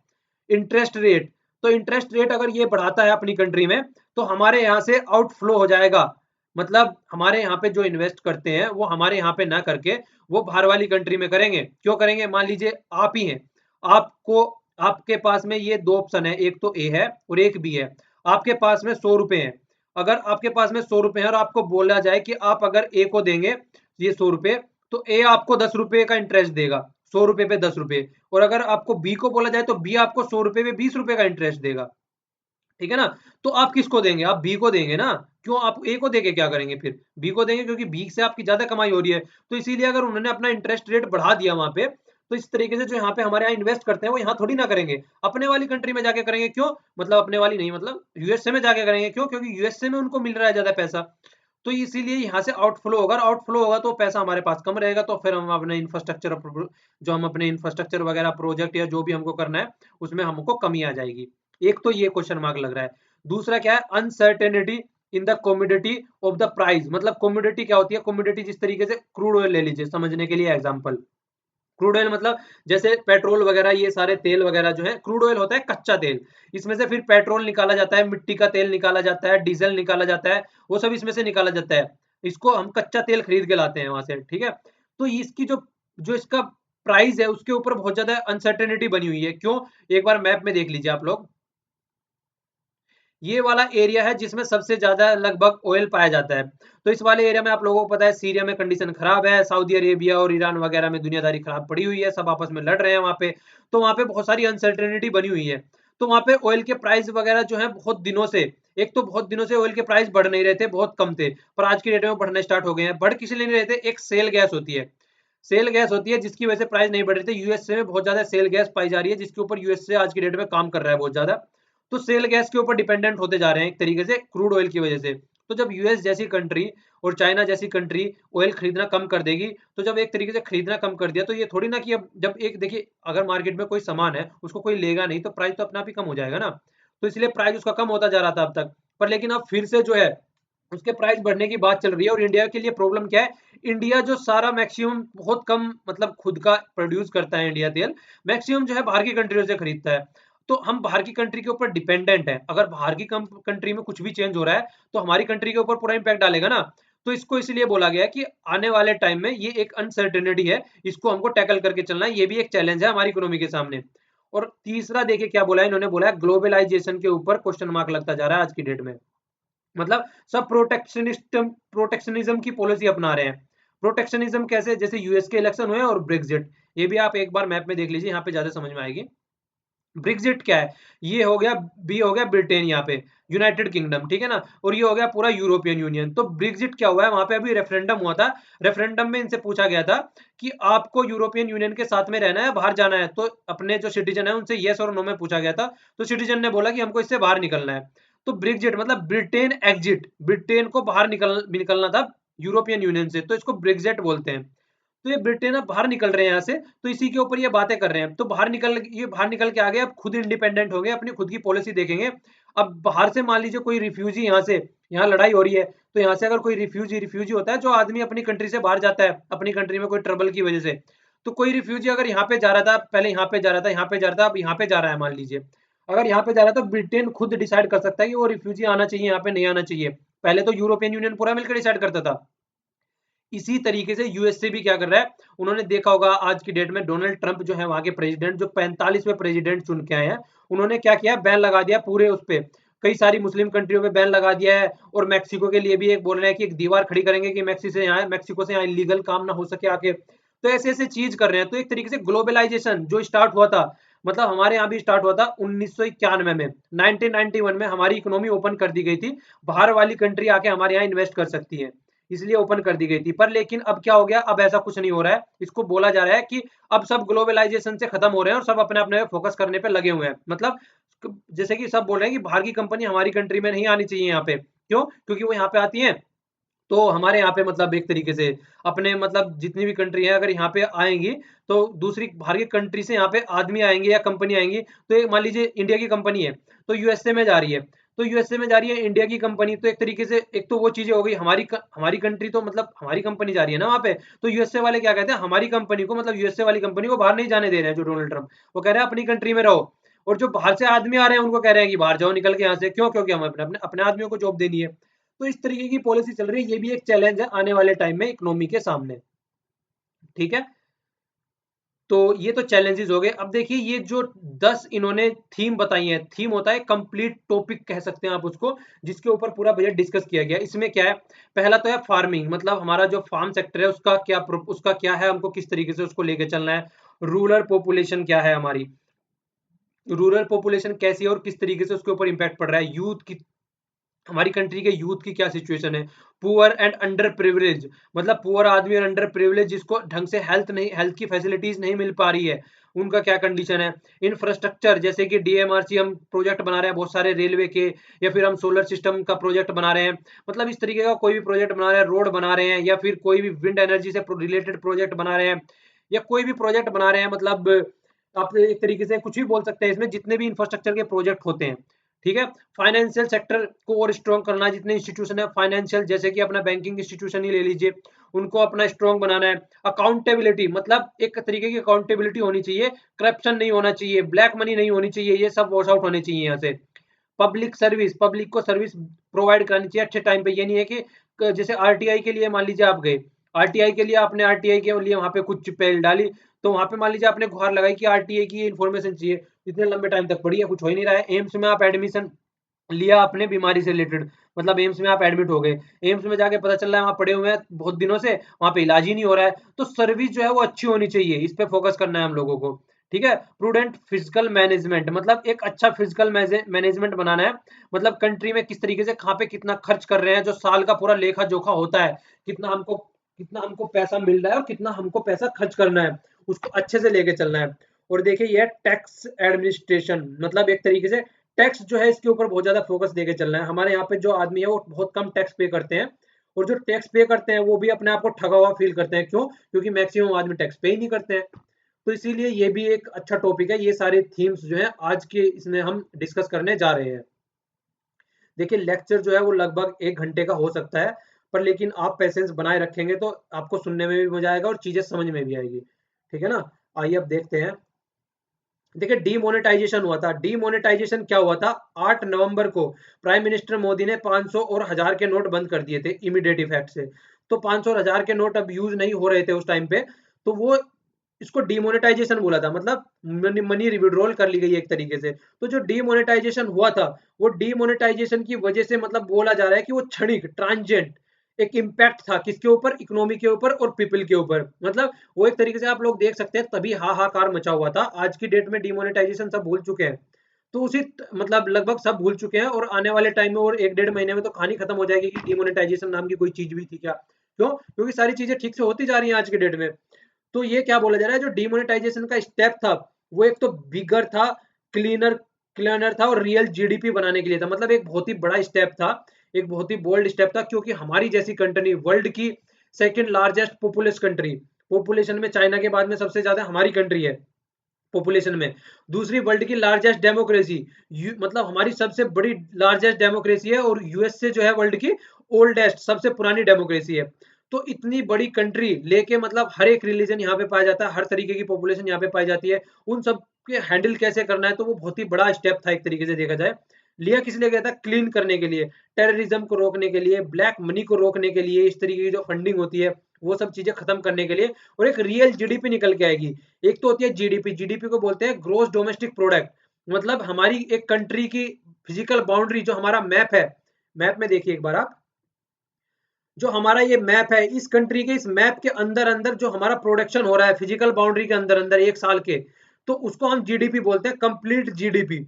इंटरेस्ट रेट, तो इंटरेस्ट रेट अगर ये बढ़ाता है अपनी कंट्री में, तो हमारे यहाँ से आउटफ्लो हो जाएगा। मतलब हमारे यहाँ पे जो इन्वेस्ट करते हैं वो हमारे यहाँ पे ना करके वो बाहर वाली कंट्री में करेंगे। क्यों करेंगे? मान लीजिए आप ही हैं, आपको आपके पास में ये दो ऑप्शन है, एक तो ए है और एक बी है। आपके पास में 100 रुपए हैं। अगर आपके पास में 100 रुपए हैं और आपको बोला जाए कि आप अगर ए को देंगे ये 100 रुपए, तो ए आपको 10 रुपए का इंटरेस्ट देगा, 100 रुपए पे 10 रुपए। और अगर आपको बी को बोला जाए तो बी आपको 100 रुपए पे 20 रुपए का इंटरेस्ट देगा। ठीक है ना? तो आप किसको देंगे? आप बी को देंगे ना। क्यों? आप ए को देके क्या करेंगे फिर? बी को देंगे क्योंकि बी से आपकी ज्यादा कमाई हो रही है। तो इसीलिए अगर उन्होंने अपना इंटरेस्ट रेट बढ़ा दिया वहां पे, तो इस तरीके से जो यहाँ पे हमारे यहाँ इन्वेस्ट करते हैं वो यहाँ थोड़ी ना करेंगे, अपने वाली कंट्री में जाके करेंगे। क्यों? मतलब अपने वाली नहीं, मतलब यूएसए में जाके करेंगे। क्यों? क्योंकि यूएसए में उनको मिल रहा है ज्यादा पैसा। तो इसीलिए यहाँ से आउटफ्लो होगा, और आउटफ्लो होगा तो पैसा हमारे पास कम रहेगा, तो फिर हम अपने इंफ्रास्ट्रक्चर, जो हम अपने इंफ्रास्ट्रक्चर वगैरह प्रोजेक्ट या जो भी हमको करना है उसमें हमको कमी आ जाएगी। एक तो ये क्वेश्चन मार्क लग रहा है। दूसरा क्या है? Uncertainty in the commodity of the price. मतलब कमोडिटी क्या होती है? कमोडिटी जिस तरीके से क्रूड ऑयल ले लीजिए समझने के लिए एग्जांपल। क्रूड ऑयल मतलब जैसे पेट्रोल वगैरह, ये सारे तेल वगैरह जो है, क्रूड ऑयल होता है कच्चा तेल। इसमें से फिर पेट्रोल निकाला जाता है, मिट्टी का तेल निकाला जाता है, डीजल निकाला जाता है, वो सब इसमें से निकाला जाता है। इसको हम कच्चा तेल खरीद के लाते हैं वहां से। ठीक है, तो इसकी जो जो इसका प्राइस है उसके ऊपर बहुत ज्यादा अनसर्टेनिटी बनी हुई है। क्यों? एक बार मैप में देख लीजिए आप लोग, ये वाला एरिया है जिसमें सबसे ज्यादा लगभग ऑयल पाया जाता है। तो इस वाले एरिया में आप लोगों को पता है सीरिया में कंडीशन खराब है, सऊदी अरेबिया और ईरान वगैरह में दुनियादारी खराब पड़ी हुई है, सब आपस में लड़ रहे हैं वहां पे। तो वहां पे बहुत सारी अनसर्टेनिटी बनी हुई है। तो वहां पे ऑयल के प्राइस वगैरह जो है बहुत दिनों से, एक तो बहुत दिनों से ऑयल के प्राइस बढ़ नहीं रहे थे, बहुत कम थे, पर आज की डेट में बढ़ने स्टार्ट हो गए हैं। बढ़ किस लिए नहीं रहे थे? एक सेल गैस होती है, सेल गैस होती है जिसकी वजह से प्राइस नहीं बढ़ रहे थे। यूएसए में बहुत ज्यादा सेल गैस पाई जा रही है जिसके ऊपर यूएसए आज की डेट में काम कर रहा है बहुत ज्यादा। तो सेल गैस के ऊपर डिपेंडेंट होते जा रहे हैं एक तरीके से क्रूड ऑयल की वजह से। तो जब यूएस जैसी कंट्री और चाइना जैसी कंट्री ऑयल खरीदना कम कर देगी, तो जब एक तरीके से खरीदना कम कर दिया तो ये थोड़ी ना कि अब जब एक देखिए अगर मार्केट में कोई सामान है उसको कोई लेगा नहीं तो प्राइस तो अपने आप ही कम हो जाएगा ना। तो इसलिए प्राइस उसका कम होता जा रहा था अब तक, पर लेकिन अब फिर से जो है उसके प्राइस बढ़ने की बात चल रही है। और इंडिया के लिए प्रॉब्लम क्या है? इंडिया जो सारा मैक्सिमम बहुत कम मतलब खुद का प्रोड्यूस करता है इंडिया तेल, मैक्सिमम जो है बाहर की कंट्रियों से खरीदता है। तो हम बाहर की कंट्री के ऊपर डिपेंडेंट है। अगर बाहर की कंट्री में कुछ भी चेंज हो रहा है तो हमारी कंट्री के ऊपर पूरा इंपैक्ट डालेगा ना। तो इसको इसलिए बोला गया कि आने वाले टाइम में ये एक अनसर्टेनिटी है, इसको हमको टैकल करके चलना है, ये भी एक चैलेंज है हमारी इकोनॉमी के सामने। और तीसरा देखिए क्या बोला है इन्होंने, बोला है ग्लोबलाइजेशन के ऊपर क्वेश्चन मार्क लगता जा रहा है आज की डेट में। मतलब सब प्रोटेक्शनिज्म की पॉलिसी अपना रहे हैं। प्रोटेक्शनिज्म कैसे, जैसे यूएस के इलेक्शन हुए और ब्रेक्जिट, ये भी आप एक बार मैप में देख लीजिए, यहाँ पे ज्यादा समझ में आएगी। ब्रेक्जिट क्या है, ये हो गया, बी हो गया ब्रिटेन, यहाँ पे यूनाइटेड किंगडम, ठीक है ना, और ये हो गया पूरा यूरोपियन यूनियन। तो ब्रेक्जिट क्या हुआ है, वहां पे अभी रेफरेंडम हुआ था, रेफरेंडम में इनसे पूछा गया था कि आपको यूरोपियन यूनियन के साथ में रहना है, बाहर जाना है। तो अपने जो सिटीजन है उनसे यस और नो में पूछा गया था, तो सिटीजन ने बोला कि हमको इससे बाहर निकलना है। तो ब्रेक्जिट मतलब ब्रिटेन एग्जिट, ब्रिटेन को बाहर निकलना था यूरोपियन यूनियन से, तो इसको ब्रेक्जिट बोलते हैं। तो ये ब्रिटेन अब बाहर निकल रहे हैं यहाँ से, तो इसी के ऊपर ये बातें कर रहे हैं। तो बाहर निकल के आ गए, अब खुद इंडिपेंडेंट हो गए, अपनी खुद की पॉलिसी देखेंगे। अब बाहर से मान लीजिए कोई रिफ्यूजी यहाँ से, यहाँ लड़ाई हो रही है, तो यहाँ से अगर कोई रिफ्यूजी होता है, जो आदमी अपनी कंट्री से बाहर जाता है अपनी कंट्री में कोई ट्रबल की वजह से, तो कोई रिफ्यूजी अगर यहाँ पे जा रहा था, पहले यहाँ पे जा रहा था, यहाँ पे जा रहा था, अब यहाँ पे जा रहा है मान लीजिए, अगर यहाँ पे जा रहा था, ब्रिटेन खुद डिसाइड कर सकता है कि वो रिफ्यूजी आना चाहिए यहाँ पे, नहीं आना चाहिए। पहले तो यूरोपियन यूनियन पूरा मिलकर डिसाइड करता था। इसी तरीके से यूएसए भी क्या कर रहा है, उन्होंने देखा होगा आज की डेट में डोनाल्ड ट्रंप जो है वहां के प्रेसिडेंट, जो 45वें प्रेसिडेंट चुन के आए हैं, उन्होंने क्या किया, बैन लगा दिया पूरे उस पे, कई सारी मुस्लिम कंट्रियों में बैन लगा दिया है। और मैक्सिको के लिए भी एक बोल रहे हैं कि एक दीवार खड़ी करेंगे कि मैक्सिको से यहाँ इलीगल काम ना हो सके आके। तो ऐसे ऐसे चीज कर रहे हैं। तो एक तरीके से ग्लोबलाइजेशन जो स्टार्ट हुआ था, मतलब हमारे यहाँ भी स्टार्ट हुआ था 1991 में, 1991 में हमारी इकोनॉमी ओपन कर दी गई थी, बाहर वाली कंट्री आके हमारे यहाँ इन्वेस्ट कर सकती है, इसलिए ओपन कर दी गई थी। पर लेकिन अब क्या हो गया, अब ऐसा कुछ नहीं हो रहा है। इसको बोला जा रहा है कि अब सब ग्लोबलाइजेशन से खत्म हो रहे हैं और सब अपने अपने फोकस करने पे लगे हुए हैं। मतलब जैसे कि सब बोल रहे हैं कि बाहर की कंपनी हमारी कंट्री में नहीं आनी चाहिए यहाँ पे, क्यों, क्योंकि वो यहाँ पे आती हैं तो हमारे यहाँ पे मतलब एक तरीके से अपने मतलब जितनी भी कंट्री है अगर यहाँ पे आएंगी, तो दूसरी बाहर की कंट्री से यहाँ पे आदमी आएंगे या कंपनी आएंगी। तो ये मान लीजिए इंडिया की कंपनी है, तो यूएसए में जा रही है, तो यूएसए में जा रही है इंडिया की कंपनी, तो एक तरीके से एक तो वो चीजें हो गई, हमारी कंट्री तो मतलब हमारी कंपनी जा रही है ना वहाँ पे, तो यूएसए वाले क्या कहते हैं, हमारी कंपनी को मतलब यूएसए वाली कंपनी को बाहर नहीं जाने दे रहे हैं जो डोनाल्ड ट्रम्प, वो कह रहे हैं अपनी कंट्री में रहो। और जो बाहर से आदमी आ रहे हैं उनको कह रहे हैं कि बाहर जाओ निकल के यहाँ से, क्यों, क्योंकि हम अपने अपने अपने आदमियों को जॉब देनी है। तो इस तरीके की पॉलिसी चल रही है, ये भी एक चैलेंज है आने वाले टाइम में इकोनॉमी के सामने। ठीक है, तो ये तो चैलेंजेस हो गए। अब देखिए ये जो 10 इन्होंने थीम बताई है, थीम होता है कंप्लीट टॉपिक कह सकते हैं आप उसको, जिसके ऊपर पूरा बजट डिस्कस किया गया। इसमें क्या है, पहला तो है फार्मिंग, मतलब हमारा जो फार्म सेक्टर है उसका क्या है, हमको किस तरीके से उसको लेके चलना है। रूरल पॉपुलेशन क्या है हमारी, रूरल पॉपुलेशन कैसी है और किस तरीके से उसके ऊपर इम्पैक्ट पड़ रहा है। यूथ की, हमारी कंट्री के यूथ की क्या सिचुएशन है। पुअर एंड अंडर प्रिविलेज, मतलब पुअर आदमी और अंडर प्रिविलेज जिसको ढंग से हेल्थ की फैसिलिटीज नहीं मिल पा रही है, उनका क्या कंडीशन है। इंफ्रास्ट्रक्चर, जैसे कि डीएमआरसी हम प्रोजेक्ट बना रहे हैं बहुत सारे रेलवे के, या फिर हम सोलर सिस्टम का प्रोजेक्ट बना रहे हैं, मतलब इस तरीके का कोई भी प्रोजेक्ट बना रहे हैं, रोड बना रहे हैं, या फिर कोई भी विंड एनर्जी से रिलेटेड प्रोजेक्ट बना रहे हैं, या कोई भी प्रोजेक्ट बना रहे हैं, मतलब आप एक तरीके से कुछ भी बोल सकते हैं इसमें, जितने भी इंफ्रास्ट्रक्चर के प्रोजेक्ट होते हैं। ठीक है, फाइनेंशियल सेक्टर को और स्ट्रॉन्ग करना है, जितने इंस्टीट्यूशन है फाइनेंशियल, जैसे कि अपना बैंकिंग इंस्टीट्यूशन ही ले लीजिए, उनको अपना स्ट्रॉन्ग बनाना है। अकाउंटेबिलिटी, मतलब एक तरीके की अकाउंटेबिलिटी होनी चाहिए, करप्शन नहीं होना चाहिए, ब्लैक मनी नहीं होनी चाहिए, ये सब वॉश आउट होने चाहिए यहाँ से। पब्लिक सर्विस, पब्लिक को सर्विस प्रोवाइड करानी चाहिए अच्छे टाइम पे। ये नहीं है कि जैसे आरटीआई के लिए मान लीजिए आप गए, आरटीआई के लिए आपने आरटीआई के लिए वहां पे कुछ पहल डाली, तो वहां पे मान लीजिए आपने गुहार लगाई कि आरटीआई की इन्फॉर्मेशन चाहिए, इतने लंबे टाइम तक पड़ी है, कुछ हो ही नहीं रहा है। एम्स में आप एडमिशन लिया अपने बीमारी से रिलेटेड, मतलब एम्स में आप एडमिट हो गए, एम्स में जाके पता चल रहा है वहां पड़े हुए हैं बहुत दिनों से, वहां पे इलाज ही नहीं हो रहा है। तो सर्विस जो है वो अच्छी होनी चाहिए, इस पे फोकस करना है हम लोगों को। ठीक है, प्रूडेंट फिजिकल मैनेजमेंट, मतलब एक अच्छा फिजिकल मैनेजमेंट बनाना है, मतलब कंट्री में किस तरीके से कहाँ पे कितना खर्च कर रहे हैं, जो साल का पूरा लेखा जोखा होता है, कितना हमको पैसा मिल रहा है और कितना हमको पैसा खर्च करना है, उसको अच्छे से लेके चलना है। और देखिए ये टैक्स एडमिनिस्ट्रेशन, मतलब एक तरीके से टैक्स जो है इसके ऊपर बहुत ज्यादा फोकस देके चलना है। हमारे यहाँ पे जो आदमी है वो बहुत कम टैक्स पे करते हैं, और जो टैक्स पे करते हैं वो भी अपने आप को ठगा हुआ फील करते हैं, क्यों, क्योंकि मैक्सिमम आदमी टैक्स पे ही नहीं करते हैं। तो इसीलिए ये भी एक अच्छा टॉपिक है, ये सारे थीम्स जो है आज के इसमें हम डिस्कस करने जा रहे हैं। देखिए लेक्चर जो है वो लगभग 1 घंटे का हो सकता है, पर लेकिन आप पेशेंस बनाए रखेंगे तो आपको सुनने में भी मजा आएगा और चीजें समझ में भी आएगी। ठीक है ना, आइए अब देखते हैं। देखिए डीमोनेटाइजेशन हुआ था। डीमोनेटाइजेशन क्या हुआ था? 8 नवंबर को प्राइम मिनिस्टर मोदी ने 500 और 1000 के नोट बंद कर दिए थे इमीडिएट इफेक्ट से। तो 500 और 1000 के नोट अब यूज नहीं हो रहे थे उस टाइम पे, तो वो इसको डीमोनेटाइजेशन बोला था, मतलब मनी मनी विड्रॉल कर ली गई एक तरीके से। तो जो डीमोनेटाइजेशन हुआ था, वो डीमोनेटाइजेशन की वजह से मतलब बोला जा रहा है कि वो क्षणिक ट्रांजिएंट एक इम्पैक्ट था, किसके ऊपर? इकोनॉमी के ऊपर और पीपल के ऊपर। मतलब वो एक तरीके से आप लोग देख सकते हैं, तभी हाहाकार मचा हुआ था। आज की डेट में डीमोनेटाइजेशन सब भूल चुके हैं, तो उसी मतलब लगभग सब भूल चुके हैं, और आने वाले टाइम में और एक डेढ़ महीने में तो कहानी खत्म हो जाएगी कि डीमोनेटाइजेशन नाम की कोई चीज भी थी क्या। क्यों? क्योंकि सारी चीजें ठीक से होती जा रही हैं आज के डेट में। तो ये क्या बोला जा रहा है, जो डीमोनेटाइजेशन का स्टेप था, वो एक तो बिगर था, क्लीनर क्लीनर था, और रियल जीडीपी बनाने के लिए था। मतलब एक बहुत ही बड़ा स्टेप था, एक बहुत ही बोल्ड स्टेप था, क्योंकि हमारी जैसी कंट्री, वर्ल्ड की second largest populace country, population में चाइना के बाद में सबसे ज्यादा हमारी कंट्री है पॉपुलेशन में। दूसरी वर्ल्ड की लार्जेस्ट डेमोक्रेसी, मतलब हमारी सबसे बड़ी लार्जेस्ट डेमोक्रेसी है, और यूएस से जो है वर्ल्ड की ओल्डेस्ट सबसे पुरानी डेमोक्रेसी है। तो इतनी बड़ी कंट्री लेके, मतलब हर एक रिलीजन यहाँ पे पाया जाता है, हर तरीके की पॉपुलेशन यहाँ पे पाई जाती है, उन सब के हैंडल कैसे करना है, तो वो बहुत ही बड़ा स्टेप था एक तरीके से देखा जाए। लिया किस लिए गया था? क्लीन करने के लिए, टेररिज्म को रोकने के लिए, ब्लैक मनी को रोकने के लिए, इस तरीके की जो फंडिंग होती है वो सब चीजें खत्म करने के लिए, और एक रियल जीडीपी निकल के आएगी। एक तो होती है जीडीपी, जीडीपी को बोलते हैं ग्रोस डोमेस्टिक प्रोडक्ट। मतलब हमारी एक कंट्री की फिजिकल बाउंड्री, जो हमारा मैप है, मैप में देखिए एक बार आप, जो हमारा ये मैप है, इस कंट्री के इस मैप के अंदर अंदर जो हमारा प्रोडक्शन हो रहा है फिजिकल बाउंड्री के अंदर अंदर एक साल के, तो उसको हम जीडीपी बोलते हैं, कंप्लीट जीडीपी।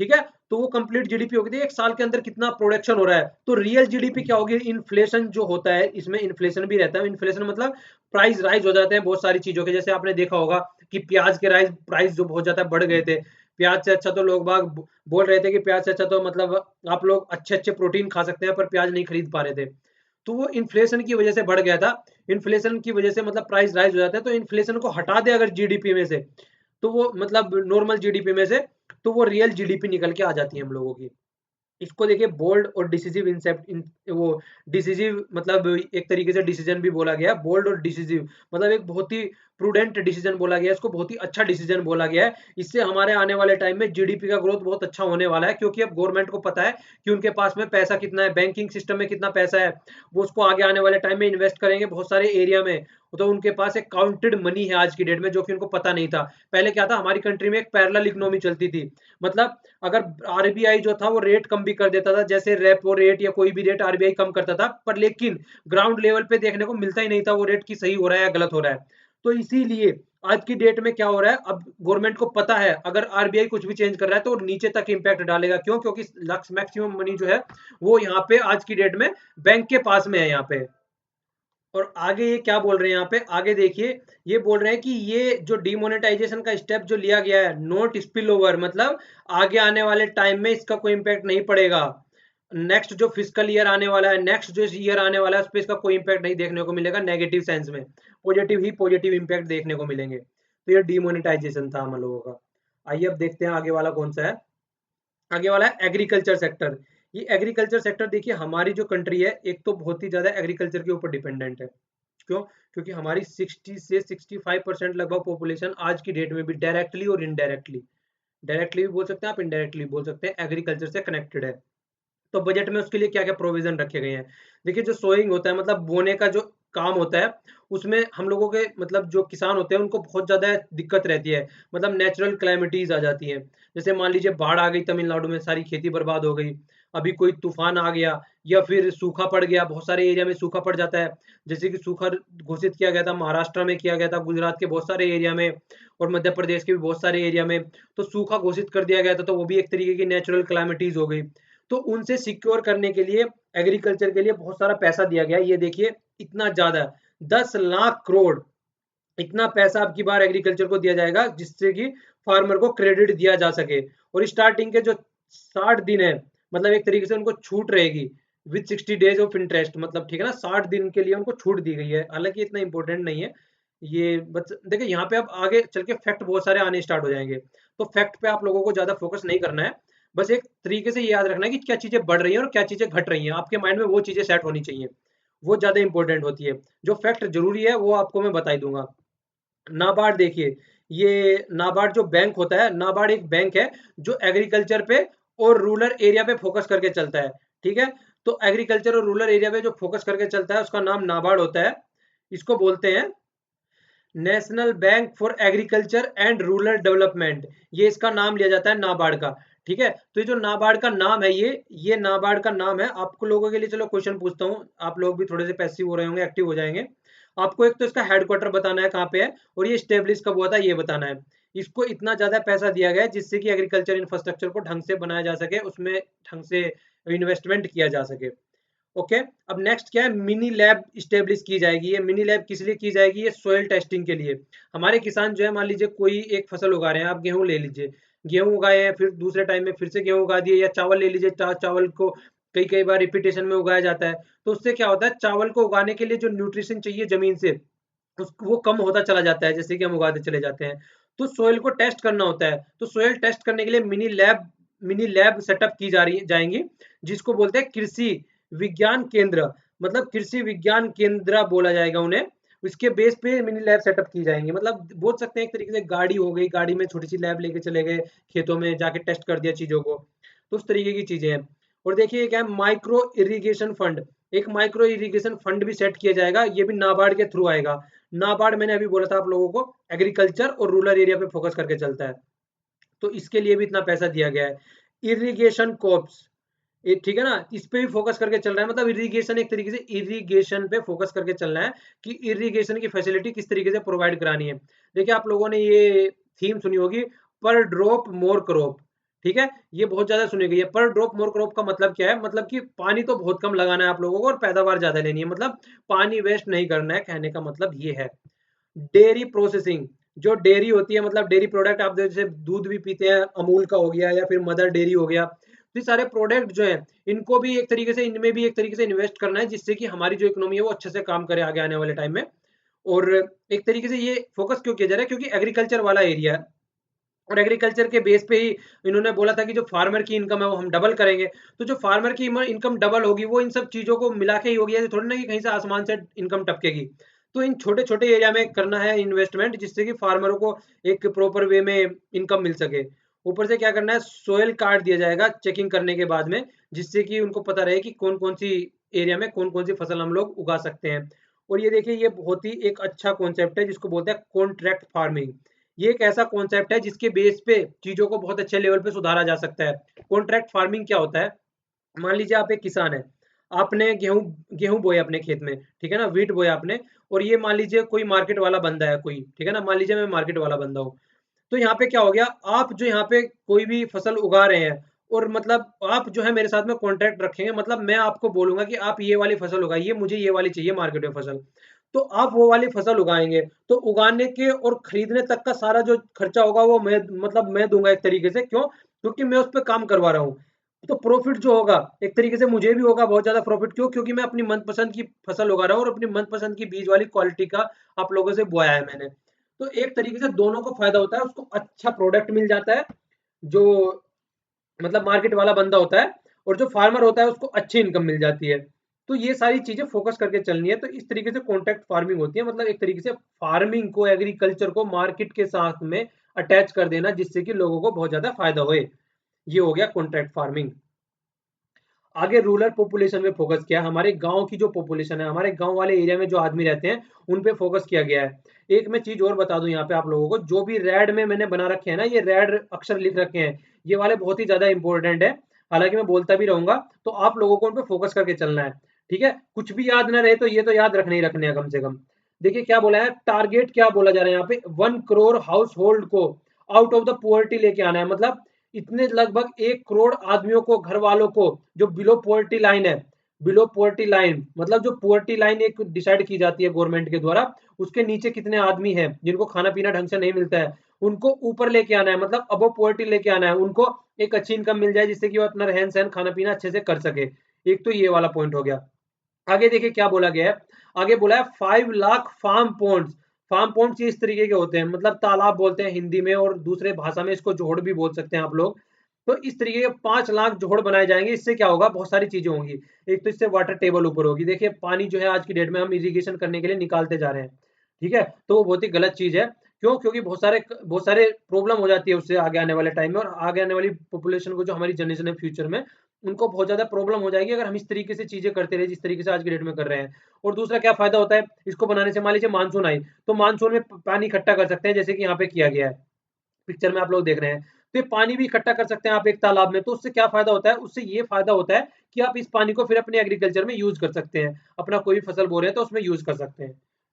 ठीक है? तो वो कंप्लीट जीडीपी होगी, एक साल के अंदर कितना प्रोडक्शन हो रहा है। तो रियल जीडीपी क्या होगी? इन्फ्लेशन जो होता है, इसमें इन्फ्लेशन भी रहता है। इन्फ्लेशन मतलब प्राइस राइज हो जाते हैं बहुत सारी चीजों के, जैसे आपने देखा होगा कि प्याज के राइस प्राइस जो बहुत ज्यादा बढ़ गए थे। प्याज से अच्छा तो लोग बाग बोल रहे थे कि प्याज से अच्छा तो मतलब आप लोग अच्छे अच्छे प्रोटीन खा सकते हैं, पर प्याज नहीं खरीद पा रहे थे। तो वो इन्फ्लेशन की वजह से बढ़ गया था। इन्फ्लेशन की वजह से मतलब प्राइस राइज हो जाता है। तो इन्फ्लेशन को हटा दे अगर जीडीपी में से, तो वो मतलब नॉर्मल जीडीपी में से, तो वो रियल जीडीपी निकल के आ जाती है हम लोगों की। इसको देखिए बोल्ड और डिसिसिव इंसेप्ट वो डिसिसिव, मतलब एक तरीके से डिसीजन भी बोला गया है, बोल्ड और डिसिसिव, मतलब एक बहुत ही प्रूडेंट डिसीजन बोला गया है, इसको बहुत ही अच्छा डिसीजन बोला गया है। इससे हमारे आने वाले टाइम में जीडीपी का ग्रोथ बहुत अच्छा होने वाला है, क्योंकि अब गवर्नमेंट को पता है कि उनके पास में पैसा कितना है, बैंकिंग सिस्टम में कितना पैसा है, वो उसको आगे आने वाले टाइम में इन्वेस्ट करेंगे बहुत सारे एरिया में। तो उनके पास एक काउंटेड मनी है आज की डेट में, जो कि उनको पता नहीं था। पहले क्या था, हमारी कंट्री में एक पैरेलल इकोनॉमी चलती थी। मतलब अगर आरबीआई जो था वो रेट कम भी कर देता था, जैसे रेपो रेट या कोई भी रेट आरबीआई कम करता था, पर लेकिन ग्राउंड लेवल पे देखने को मिलता ही नहीं था वो रेट की सही हो रहा है या गलत हो रहा है। तो इसीलिए आज की डेट में क्या हो रहा है, अब गवर्नमेंट को पता है अगर आरबीआई कुछ भी चेंज कर रहा है तो नीचे तक इंपैक्ट डालेगा। क्यों? क्योंकि लक्स मैक्सिमम मनी जो है वो यहाँ पे आज की डेट में बैंक के पास में है यहाँ पे। और आगे ये क्या बोल रहे हैं यहाँ पे, आगे देखिए, ये बोल रहे हैं कि ये जो डिमोनेटाइजेशन का स्टेप जो लिया गया है, नोट स्पिल ओवर, मतलब आगे आने वाले टाइम में इसका कोई इम्पैक्ट नहीं पड़ेगा। नेक्स्ट जो फिजिकल ईयर आने वाला है, नेक्स्ट जो ईयर आने वाला है, उस पर इसका कोई इम्पैक्ट नहीं देखने को मिलेगा नेगेटिव सेंस में। पॉजिटिव ही पॉजिटिव इम्पैक्ट देखने को मिलेंगे। तो ये डिमोनेटाइजेशन था हम लोगों का। आइए अब देखते हैं आगे वाला कौन सा है। आगे वाला है एग्रीकल्चर सेक्टर। ये एग्रीकल्चर सेक्टर देखिए, हमारी जो कंट्री है एक तो बहुत ही ज्यादा एग्रीकल्चर के ऊपर डिपेंडेंट है। क्यों? क्योंकि हमारी 60 से 65% लगभग पॉपुलेशन आज की डेट में भी डायरेक्टली और इनडायरेक्टली, डायरेक्टली भी बोल सकते हैं आप, इनडायरेक्टली बोल सकते हैं, एग्रीकल्चर से कनेक्टेड है। तो बजट में उसके लिए क्या क्या प्रोविजन रखे गए हैं? देखिए जो सोइंग होता है, मतलब बोने का जो काम होता है, उसमें हम लोगों के मतलब जो किसान होते हैं उनको बहुत ज़्यादा दिक्कत रहती है। मतलब नेचुरल क्लैमिटीज आ जाती हैं, जैसे मान लीजिए बाढ़ आ गई तमिलनाडु में, सारी खेती बर्बाद हो गई। अभी कोई तूफान आ गया, या फिर सूखा पड़ गया, बहुत सारे एरिया में सूखा पड़ जाता है। जैसे कि सूखा घोषित किया गया था, महाराष्ट्र में किया गया था, गुजरात के बहुत सारे एरिया में, और मध्य प्रदेश के भी बहुत सारे एरिया में। तो सूखा घोषित कर दिया गया था, तो वो भी एक तरीके की नेचुरल क्लैमिटीज हो गई। तो उनसे सिक्योर करने के लिए एग्रीकल्चर के लिए बहुत सारा पैसा दिया गया। ये देखिए इतना ज्यादा, 10 लाख करोड़, इतना पैसा अब की बार एग्रीकल्चर को दिया जाएगा, जिससे कि फार्मर को क्रेडिट दिया जा सके। और स्टार्टिंग के जो 60 दिन है, मतलब एक तरीके से उनको छूट रहेगी विद 60 डेज ऑफ इंटरेस्ट, मतलब ठीक है ना, 60 दिन के लिए उनको छूट दी गई है। हालांकि इतना इंपॉर्टेंट नहीं है ये, बस देखिए यहाँ पे अब आगे चल के फैक्ट बहुत सारे आने स्टार्ट हो जाएंगे, तो फैक्ट पे आप लोगों को ज्यादा फोकस नहीं करना है। बस एक तरीके से ये याद रखना है कि क्या चीजें बढ़ रही हैं और क्या चीजें घट रही हैं, आपके माइंड में वो चीजें सेट होनी चाहिए, वो ज्यादा इंपॉर्टेंट होती है। जो फैक्ट जरूरी है वो आपको मैं बता ही दूंगा। नाबार्ड देखिए, ये नाबार्ड जो बैंक होता है, नाबार्ड एक बैंक है जो एग्रीकल्चर पे और रूरल एरिया पे फोकस करके चलता है। ठीक है, तो एग्रीकल्चर और रूरल एरिया पे जो फोकस करके चलता है उसका नाम नाबार्ड होता है। इसको बोलते हैं national bank for agriculture and rural development. ये इसका नाम लिया जाता है नाबार्ड का। ठीक है, तो ये जो नाबार्ड का नाम है, ये नाबार्ड का नाम है। आपको लोगों के लिए चलो क्वेश्चन पूछता हूँ, आप लोग भी थोड़े से पैसिव हो रहे होंगे, एक्टिव हो जाएंगे। आपको एक तो इसका हेडक्वार्टर बताना है कहाँ पे है, और ये स्टेब्लिश कब हुआ था ये बताना है। इसको इतना ज्यादा पैसा दिया गया है जिससे कि एग्रीकल्चर इंफ्रास्ट्रक्चर को ढंग से बनाया जा सके, उसमें ढंग से इन्वेस्टमेंट किया जा सके। ओके, अब नेक्स्ट क्या है, मिनी लैब स्टेब्लिश की जाएगी। ये मिनी लैब किस लिए की जाएगी, ये सोइल टेस्टिंग के लिए। हमारे किसान जो है, मान लीजिए कोई एक फसल उगा रहे हैं, आप गेहूं ले लीजिए, गेहूं उगाए हैं, फिर दूसरे टाइम में फिर से गेहूं उगा दिए, या चावल ले लीजिए, चावल को कई कई बार रिपीटेशन में उगाया जाता है। तो उससे क्या होता है, चावल को उगाने के लिए जो न्यूट्रिशन चाहिए जमीन से वो कम होता चला जाता है, जैसे कि हम उगाते चले जाते हैं। तो सोइल को टेस्ट करना होता है, तो सोइल टेस्ट करने के लिए मिनी लैब सेटअप की जा रही जाएंगी, जिसको बोलते हैं कृषि विज्ञान केंद्र। मतलब कृषि विज्ञान केंद्र बोला जाएगा उन्हें। उसके बेस पे मिनी लैब सेटअप की जाएंगी। मतलब बोल सकते हैं एक तरीके से गाड़ी हो गई, गाड़ी में छोटी सी लैब लेके चले गए, खेतों में जाके टेस्ट कर दिया चीजों को। तो उस तरीके की चीजें हैं। और देखिए क्या है, माइक्रो इरिगेशन फंड। एक माइक्रो इरिगेशन फंड भी सेट किया जाएगा, ये भी नाबार्ड के थ्रू आएगा। नाबार्ड मैंने अभी बोला था आप लोगों को, एग्रीकल्चर और रूरल एरिया पे फोकस करके चलता है, तो इसके लिए भी इतना पैसा दिया गया है। इरिगेशन कोर्प्स, ये ठीक है ना, इस पे भी फोकस करके चल रहा है। मतलब इरिगेशन, एक तरीके से इरिगेशन पे फोकस करके चलना है कि इरिगेशन की फैसिलिटी किस तरीके से प्रोवाइड करानी है। देखिए आप लोगों ने ये थीम सुनी होगी, पर ड्रॉप मोर क्रॉप। ठीक है, ये बहुत ज्यादा सुनी गई है। पर ड्रॉप मोर क्रॉप का मतलब क्या है, मतलब कि पानी तो बहुत कम लगाना है आप लोगों को और पैदावार ज्यादा लेनी है, मतलब पानी वेस्ट नहीं करना है, कहने का मतलब ये है। डेयरी प्रोसेसिंग, जो डेयरी होती है, मतलब डेयरी प्रोडक्ट, आप जैसे दूध भी पीते हैं, अमूल का हो गया या फिर मदर डेयरी हो गया, तो ये सारे प्रोडक्ट जो है, इनको भी एक तरीके से, इनमें भी एक तरीके से इन्वेस्ट करना है, जिससे कि हमारी जो इकोनॉमी है वो अच्छे से काम करे आगे आने वाले टाइम में। और एक तरीके से ये फोकस क्यों किया जा रहा है, क्योंकि एग्रीकल्चर वाला एरिया है, और एग्रीकल्चर के बेस पे ही इन्होंने बोला था कि जो फार्मर की इनकम है वो हम डबल करेंगे। तो जो फार्मर की इनकम डबल होगी वो इन सब चीजों को मिला के ही होगी, ऐसे थोड़ी ना कि कहीं से आसमान से इनकम टपकेगी। तो इन छोटे छोटे एरिया में करना है इन्वेस्टमेंट, जिससे कि फार्मरों को एक प्रॉपर वे में इनकम मिल सके। ऊपर से क्या करना है, सोयल कार्ड दिया जाएगा चेकिंग करने के बाद में, जिससे कि उनको पता रहे कि कौन कौन सी एरिया में कौन कौन सी फसल हम लोग उगा सकते हैं। और ये देखिए, ये बहुत ही एक अच्छा कॉन्सेप्ट है जिसको बोलते हैं कॉन्ट्रैक्ट फार्मिंग। ये एक ऐसा कॉन्सेप्ट है जिसके बेस पे चीजों को बहुत अच्छे लेवल पे सुधारा जा सकता है। कॉन्ट्रैक्ट फार्मिंग क्या होता है, मान लीजिए आप एक किसान है, आपने गेहूं गेहूं बोया अपने खेत में, ठीक है ना, वीट बोया आपने, और ये मान लीजिए कोई मार्केट वाला बंदा है कोई, ठीक है ना, मान लीजिए मैं मार्केट वाला बंदा हूँ। तो यहाँ पे क्या हो गया, आप जो यहाँ पे कोई भी फसल उगा रहे हैं, और मतलब आप जो है मेरे साथ में कॉन्ट्रैक्ट रखेंगे, मतलब मैं आपको बोलूंगा कि आप ये वाली फसल उगाइए, मुझे ये वाली चाहिए मार्केट में फसल। तो आप वो वाली फसल उगाएंगे, तो उगाने के और खरीदने तक का सारा जो खर्चा होगा वो मैं, मतलब मैं दूंगा एक तरीके से। क्यों, क्योंकि मैं उस पर काम करवा रहा हूँ। तो प्रॉफिट जो होगा एक तरीके से मुझे भी होगा बहुत ज्यादा प्रॉफिट। क्यों, क्योंकि मैं अपनी मनपसंद की फसल उगा रहा हूँ और अपनी मनपसंद की बीज वाली क्वालिटी का आप लोगों से बोया है मैंने। तो एक तरीके से दोनों को फायदा होता है, उसको अच्छा प्रोडक्ट मिल जाता है, जो मतलब मार्केट वाला बंदा होता है, और जो फार्मर होता है उसको अच्छी इनकम मिल जाती है। तो ये सारी चीजें फोकस करके चलनी है। तो इस तरीके से कॉन्ट्रैक्ट फार्मिंग होती है, मतलब एक तरीके से फार्मिंग को, एग्रीकल्चर को मार्केट के साथ में अटैच कर देना, जिससे कि लोगों को बहुत ज्यादा फायदा होए। ये हो गया कॉन्ट्रैक्ट फार्मिंग। आगे रूरल पॉपुलेशन पे फोकस किया, हमारे गांव की जो पॉपुलेशन है, हमारे गांव वाले एरिया में जो आदमी रहते हैं, उन पे फोकस किया गया है। एक मैं चीज और बता दूं यहाँ पे आप लोगों को, जो भी रेड में मैंने बना रखे हैं ना, ये रेड अक्षर लिख रखे हैं, ये वाले बहुत ही ज्यादा इंपॉर्टेंट है। हालांकि मैं बोलता भी रहूंगा, तो आप लोगों को उन पे फोकस करके चलना है। ठीक है, कुछ भी याद ना रहे तो ये तो याद रखने ही रखने हैं कम से कम। देखिए क्या बोला है, टारगेट क्या बोला जा रहा है यहाँ पे, 1 करोड़ हाउस होल्ड को आउट ऑफ द पुअर्टी लेके आना है। मतलब इतने लगभग 1 करोड़ आदमियों को, घर वालों को, जो बिलो पोवर्टी लाइन है, बिलो पोवर्टी लाइन मतलब जो पोवर्टी लाइन एक डिसाइड की जाती है गवर्नमेंट के द्वारा, उसके नीचे कितने आदमी हैं जिनको खाना पीना ढंग से नहीं मिलता है, उनको ऊपर लेके आना है, मतलब अबव पोवर्टी लेके आना है, उनको एक अच्छी इनकम मिल जाए, जिससे कि वो अपना रहन सहन खाना पीना अच्छे से कर सके। एक तो ये वाला पॉइंट हो गया। आगे देखिए क्या बोला गया है, आगे बोला है 5 lakh farm ponds. Farm ponds इस तरीके के होते हैं, मतलब तालाब बोलते हैं हिंदी में, और दूसरे भाषा में इसको जोड़ भी बोल सकते हैं आप लोग। तो इस तरीके के 5 लाख जोड़ बनाए जाएंगे। इससे क्या होगा, बहुत सारी चीजें होंगी। एक तो इससे वाटर टेबल ऊपर होगी। देखिए पानी जो है आज की डेट में हम इरिगेशन करने के लिए निकालते जा रहे हैं, ठीक है, तो वो बहुत ही गलत चीज है। क्यों? क्योंकि बहुत सारे प्रॉब्लम हो जाती है उससे आगे आने वाले टाइम में, और आगे आने वाली पॉपुलेशन को, जो हमारी जनरेशन है फ्यूचर में, उनको बहुत ज़्यादा प्रॉब्लम हो जाएगी अगर हम इस तरीके से चीज़ें करते रहे जिस तरीके से आज की डेट में कर रहे हैं। और दूसरा क्या फ़ायदा होता है इसको बनाने से? मान लीजिए मानसून आई, तो मानसून में प पानी इकट्ठा कर सकते हैं, जैसे कि यहाँ पे किया गया है। पिक्चर में आप लोग देख रहे हैं। तो ये पानी भी इकट्ठा कर सकते हैं आप एक तालाब में, तो उससे क्या फ़ायदा होता है? उससे ये फ़ायदा होता है कि आप इस पानी को फिर अपने एग्रीकल्चर में यूज़ कर सकते हैं। अपना कोई भी फसल बो रहे हैं तो उसमें यूज़ कर सकते हैं।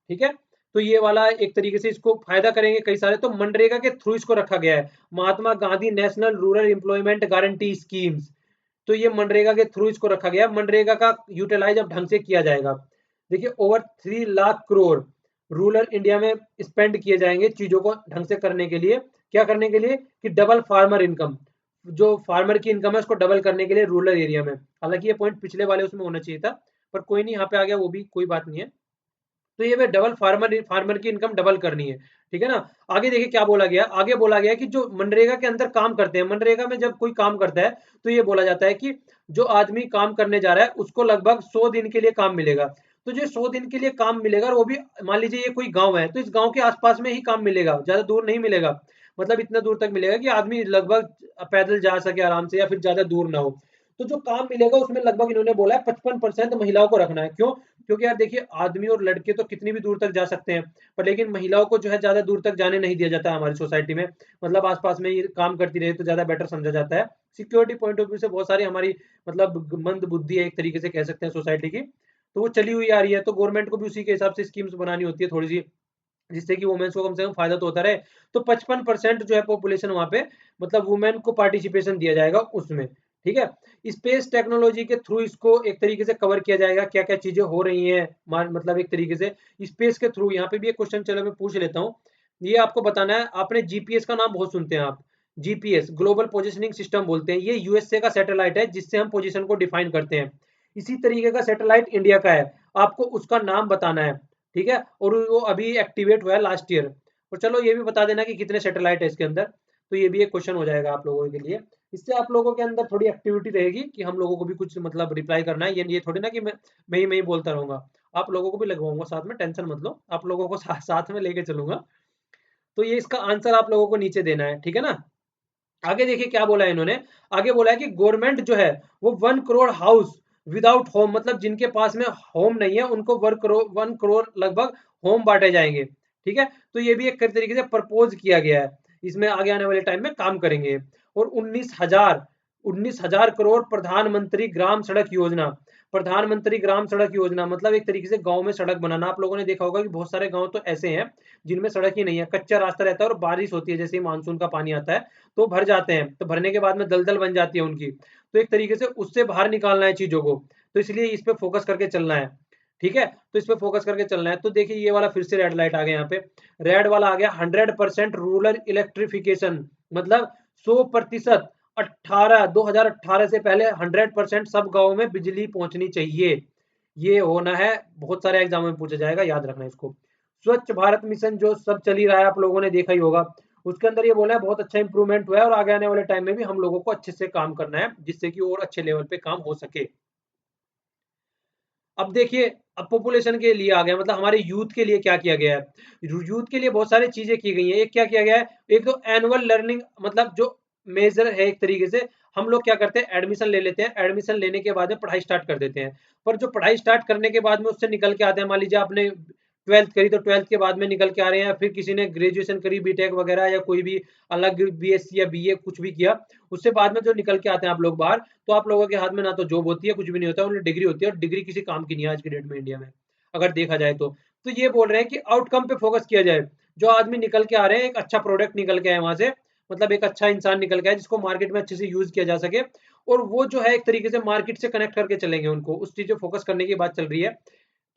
ठीक है? तो ये वाला एक तरीके से इसको फ़ायदा करेंगे कई सारे, तो मनरेगा के थ्रू इसको रखा गया है। Mahatma Gandhi national rural employment guarantee schemes, तो ये मनरेगा के थ्रू इसको रखा गया है। मनरेगा का यूटिलाइज़ अब ढंग से किया जाएगा। देखिए over 3 lakh crore rural India में स्पेंड किए जाएँगे चीज़ों को ढंग से करने के लिए। क्या करने के लिए? कि डबल फार्मर इनकम, जो फार्मर की इनकम है उसको डबल करने के लिए रूरल एरिया में। हालाँकि ये पॉइंट पिछले वाले उसमें होना चाहिए था, पर कोई नहीं, यहाँ पे आ गया, वो भी कोई बात नहीं है। तो ये वे डबल फार्मर की इनकम डबल करनी है, ठीक है ना? आगे देखिए क्या बोला गया, आगे बोला गया कि जो मनरेगा के अंदर काम करते हैं, मनरेगा में जब कोई काम करता है, तो ये बोला जाता है कि जो आदमी काम करने जा रहा है, उसको लगभग 100 दिन के लिए काम मिलेगा। तो जो 100 दिन के लिए काम मिलेगा, और वो भी मान लीजिए ये कोई गाँव है, तो इस गाँव के आस-पास में ही काम मिलेगा, ज़्यादा दूर नहीं मिलेगा। मतलब इतना दूर तक मिलेगा कि आदमी लगभग पैदल जा सके आराम से, या फिर ज़्यादा दूर ना हो। तो जो काम मिलेगा उसमें लगभग इन्होंने बोला है 55% महिलाओं को रखना है। क्यों? क्योंकि यार देखिए आदमी और लड़के तो कितनी भी दूर तक जा सकते हैं, पर लेकिन महिलाओं को जो है ज़्यादा दूर तक जाने नहीं दिया जाता है हमारी सोसाइटी में। मतलब आस-पास में ही काम करती रहे तो ज़्यादा बेटर समझा जाता है। सिक्योरिटी पॉइंट ऑफ व्यू से बहुत सारी हमारी मतलब मंद बुद्धि है, एक तरीके से कह सकते हैं सोसाइटी की। तो वो चली हुई आ रही है, तो गवर्नमेंट को भी उसी के हिसाब से स्कीम्स बनानी होती है थोड़ी-सी, जिससे कि वुमेन्स को कम से कम फ़ायदा तो होता रहे। तो 55% जो है पॉपुलेशन वहाँ पे, मतलब वुमेन को पार्टिसिपेशन दिया जाएगा उसमें, ठीक है? स्पेस टेक्नोलॉजी के थ्रू इसको एक तरीके से कवर किया जाएगा, क्या-क्या चीज़ें हो रही हैं, मान मतलब एक तरीके से स्पेस के थ्रू। यहाँ पे भी एक क्वेश्चन चलो मैं पूछ लेता हूँ। ये आपको बताना है, आपने जीपीएस का नाम बहुत सुनते हैं आप। जीपीएस ग्लोबल पोजिशनिंग सिस्टम बोलते हैं। ये यूएसए का सैटेलाइट है जिससे हम पोजीशन को डिफाइन करते हैं। इसी तरीके का सैटेलाइट इंडिया का है। आपको उसका नाम बताना है, ठीक है? और वो अभी एक्टिवेट हुआ है लास्ट ईयर। और चलो ये भी बता देना कि कितने सैटेलाइट है इसके अंदर, तो ये भी एक क्वेश्चन हो जाएगा आप लोगों के लिए। इससे आप लोगों के अंदर थोड़ी एक्टिविटी रहेगी कि हम लोगों को भी कुछ मतलब रिप्लाई करना है। ये थोड़ी ना कि मैं ही बोलता रहूँगा। आप लोगों को भी लगवाऊँगा साथ में, टेंशन मत लो। आप लोगों को साथ में लेके चलूँगा। तो ये इसका आंसर आप लोगों को नीचे देना है, ठीक है ना? आगे देखिए क्या बोला है इन्होंने। आगे बोला है कि गवर्नमेंट जो है वो 1 करोड़ हाउस विदाउट होम, मतलब जिनके पास में होम नहीं है उनको 1 करोड़ लगभग होम बांटे जाएंगे, ठीक है? तो ये भी एक तरीके से प्रपोज किया गया है। इसमें आगे आने वाले टाइम में काम करेंगे। और 19,000 करोड़ प्रधानमंत्री ग्राम सड़क योजना। प्रधानमंत्री ग्राम सड़क योजना मतलब एक तरीके से गांव में सड़क बनाना। आप लोगों ने देखा होगा कि बहुत सारे गांव तो ऐसे हैं जिनमें सड़क ही नहीं है, कच्चा रास्ता रहता है, और बारिश होती है जैसे ही मानसून का पानी आता है तो भर जाते हैं, तो भरने के बाद में दलदल बन जाती है उनकी। तो एक तरीके से उससे बाहर निकालना है चीज़ों को, तो इसलिए इस पे फ़ोकस करके चलना है, ठीक है? तो इस पे फ़ोकस करके चलना है। तो देखिए ये वाला फिर से रेड लाइट आ गया यहाँ पे। रेड वाला आ गया 100% रूरल इलेक्ट्रिफिकेशन, मतलब 100% 2018 से पहले 100% सब गाँव में बिजली पहुँचनी चाहिए। ये होना है, बहुत सारे एग्ज़ाम में पूछा जाएगा, याद रखना इसको। स्वच्छ भारत मिशन जो सब चल ही रहा है, आप लोगों ने देखा ही होगा। उसके अंदर ये बोला है बहुत अच्छा इंप्रूवमेंट हुआ है, और आगे आने वाले टाइम में भी हम लोगों को अच्छे से काम करना है जिससे कि और अच्छे लेवल पे काम हो सके। अब देखिए, अब पॉपुलेशन के लिए आ गया, मतलब हमारे यूथ के लिए क्या किया गया है। यूथ के लिए बहुत सारी चीजें की गई हैं। एक क्या किया गया है, एक तो एनुअल लर्निंग, मतलब जो मेजर है एक तरीके से। हम लोग क्या करते हैं, एडमिशन ले लेते हैं, एडमिशन लेने के बाद में पढ़ाई स्टार्ट कर देते हैं। पर जो पढ़ाई स्टार्ट करने के बाद में उससे निकल के आते हैं, मान लीजिए आपने ट्वेल्थ करी तो ट्वेल्थ के बाद में निकल के आ रहे हैं, फिर किसी ने ग्रेजुएशन करी, बीटेक वगैरह, या कोई भी अलग बीएससी या बीए कुछ भी किया, उससे बाद में जो निकल के आते हैं आप लोग बाहर, तो आप लोगों के हाथ में ना तो जॉब होती है, कुछ भी नहीं होता है, उन्हें डिग्री होती है, और डिग्री किसी काम की नहीं है आज की डेट में इंडिया में, अगर देखा जाए तो। तो ये बोल रहे हैं कि आउटकम पे फोकस किया जाए। जो आदमी निकल के आ रहे हैं, एक अच्छा प्रोडक्ट निकल के आए वहां से, मतलब एक अच्छा इंसान निकल के आए जिसको मार्केट में अच्छे से यूज किया जा सके, और वो जो है एक तरीके से मार्केट से कनेक्ट करके चलेंगे, उनको उस चीज पे फोकस करने की बात चल रही है।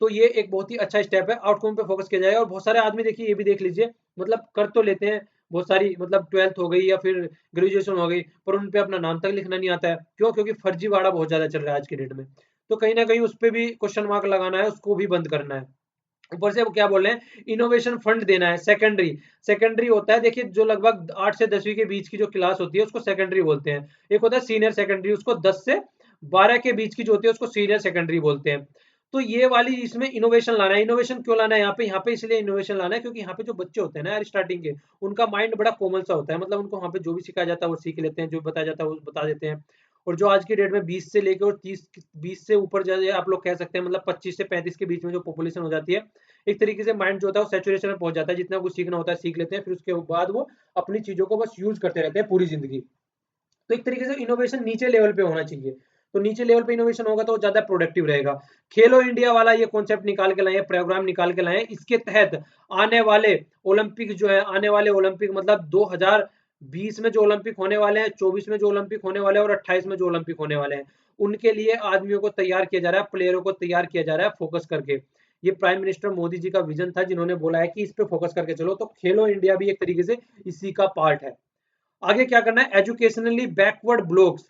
तो ये एक बहुत ही अच्छा स्टेप है, आउटकम पे फोकस किया जाएगा। और बहुत सारे आदमी देखिए ये भी देख लीजिए, मतलब कर तो लेते हैं बहुत सारी, मतलब ट्वेल्थ हो गई या फिर ग्रेजुएशन हो गई, पर उन पे अपना नाम तक लिखना नहीं आता है। क्यों? क्योंकि फर्जीवाड़ा बहुत ज्यादा चल रहा है आज की डेट में। तो कहीं ना कहीं उस पे भी क्वेश्चन मार्क लगाना है, उसको भी बंद करना है। ऊपर से वो क्या बोल रहे हैं, इनोवेशन फंड देना है। सेकेंडरी, सेकेंडरी होता है देखिए, जो लगभग 8 से 10वीं के बीच की जो क्लास होती है उसको सेकेंडरी बोलते हैं। एक होता है सीनियर सेकेंडरी, उसको 10 से 12 के बीच की जो होती है उसको सीनियर सेकेंडरी बोलते हैं। तो ये वाली इसमें इनोवेशन लाना है। इनोवेशन क्यों लाना है यहाँ पे इसलिए इनोवेशन लाना है क्योंकि यहाँ पे जो बच्चे होते हैं ना यार स्टार्टिंग के, उनका माइंड बड़ा कोमल सा होता है, मतलब उनको वहाँ पे जो भी सिखाया जाता है वो सीख लेते हैं, जो बताया जाता है वो बता देते हैं। और जो आज की डेट में 20 से लेकर और 30 20 से ऊपर जाए आप लोग कह सकते हैं, मतलब 25 से 35 के बीच में जो पॉपुलेशन हो जाती है, एक तरीके से माइंड जो होता है वो सैचुरेशन में पहुंच जाता है, जितना कुछ सीखना होता है सीख लेते हैं, फिर उसके बाद वो अपनी चीजों को बस यूज करते रहते हैं पूरी जिंदगी। तो एक तरीके से इनोवेशन नीचे लेवल पे होना चाहिए। तो नीचे लेवल पे इनोवेशन होगा तो ज्यादा प्रोडक्टिव रहेगा। खेलो इंडिया वाला ये कॉन्सेप्ट निकाल के लाए, प्रोग्राम निकाल के लाए, इसके तहत आने वाले ओलंपिक जो है, आने वाले ओलंपिक मतलब 2020 में जो ओलंपिक होने वाले हैं, 24 में जो ओलंपिक होने वाले हैं और 28 में जो ओलंपिक होने वाले हैं, उनके लिए आदमियों को तैयार किया जा रहा है, प्लेयरों को तैयार किया जा रहा है फोकस करके। ये प्राइम मिनिस्टर मोदी जी का विजन था, जिन्होंने बोला है कि इस पे फोकस करके चलो, तो खेलो इंडिया भी एक तरीके से इसी का पार्ट है। आगे क्या करना है, एजुकेशनली बैकवर्ड ब्लॉक्स,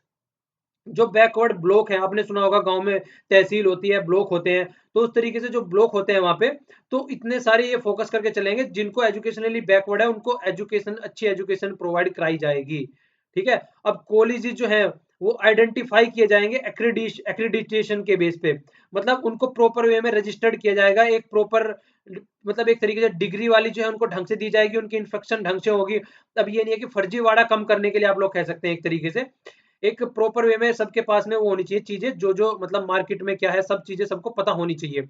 जो बैकवर्ड ब्लॉक है आपने सुना होगा, गांव में तहसील होती है, ब्लॉक होते हैं, तो उस तरीके से जो ब्लॉक होते हैं वहां पे, तो इतने सारे ये फोकस करके चलेंगे, जिनको एजुकेशनली बैकवर्ड है उनको एजुकेशन, अच्छी एजुकेशन प्रोवाइड कराई जाएगी। ठीक है। अब कॉलेज जो है वो आइडेंटिफाई किए जाएंगे एक्रीडिटेशन के बेस पे, मतलब उनको प्रॉपर वे में रजिस्टर्ड किया जाएगा, एक प्रॉपर, मतलब एक तरीके से डिग्री वाली जो है उनको ढंग से दी जाएगी, उनकी इन्फेक्शन ढंग से होगी। अब ये नहीं है कि फर्जीवाड़ा कम करने के लिए आप लोग कह सकते हैं, एक तरीके से एक प्रॉपर वे में सबके पास में वो होनी चाहिए चीजें, जो जो मतलब मार्केट में क्या है सब चीजें सबको पता होनी चाहिए।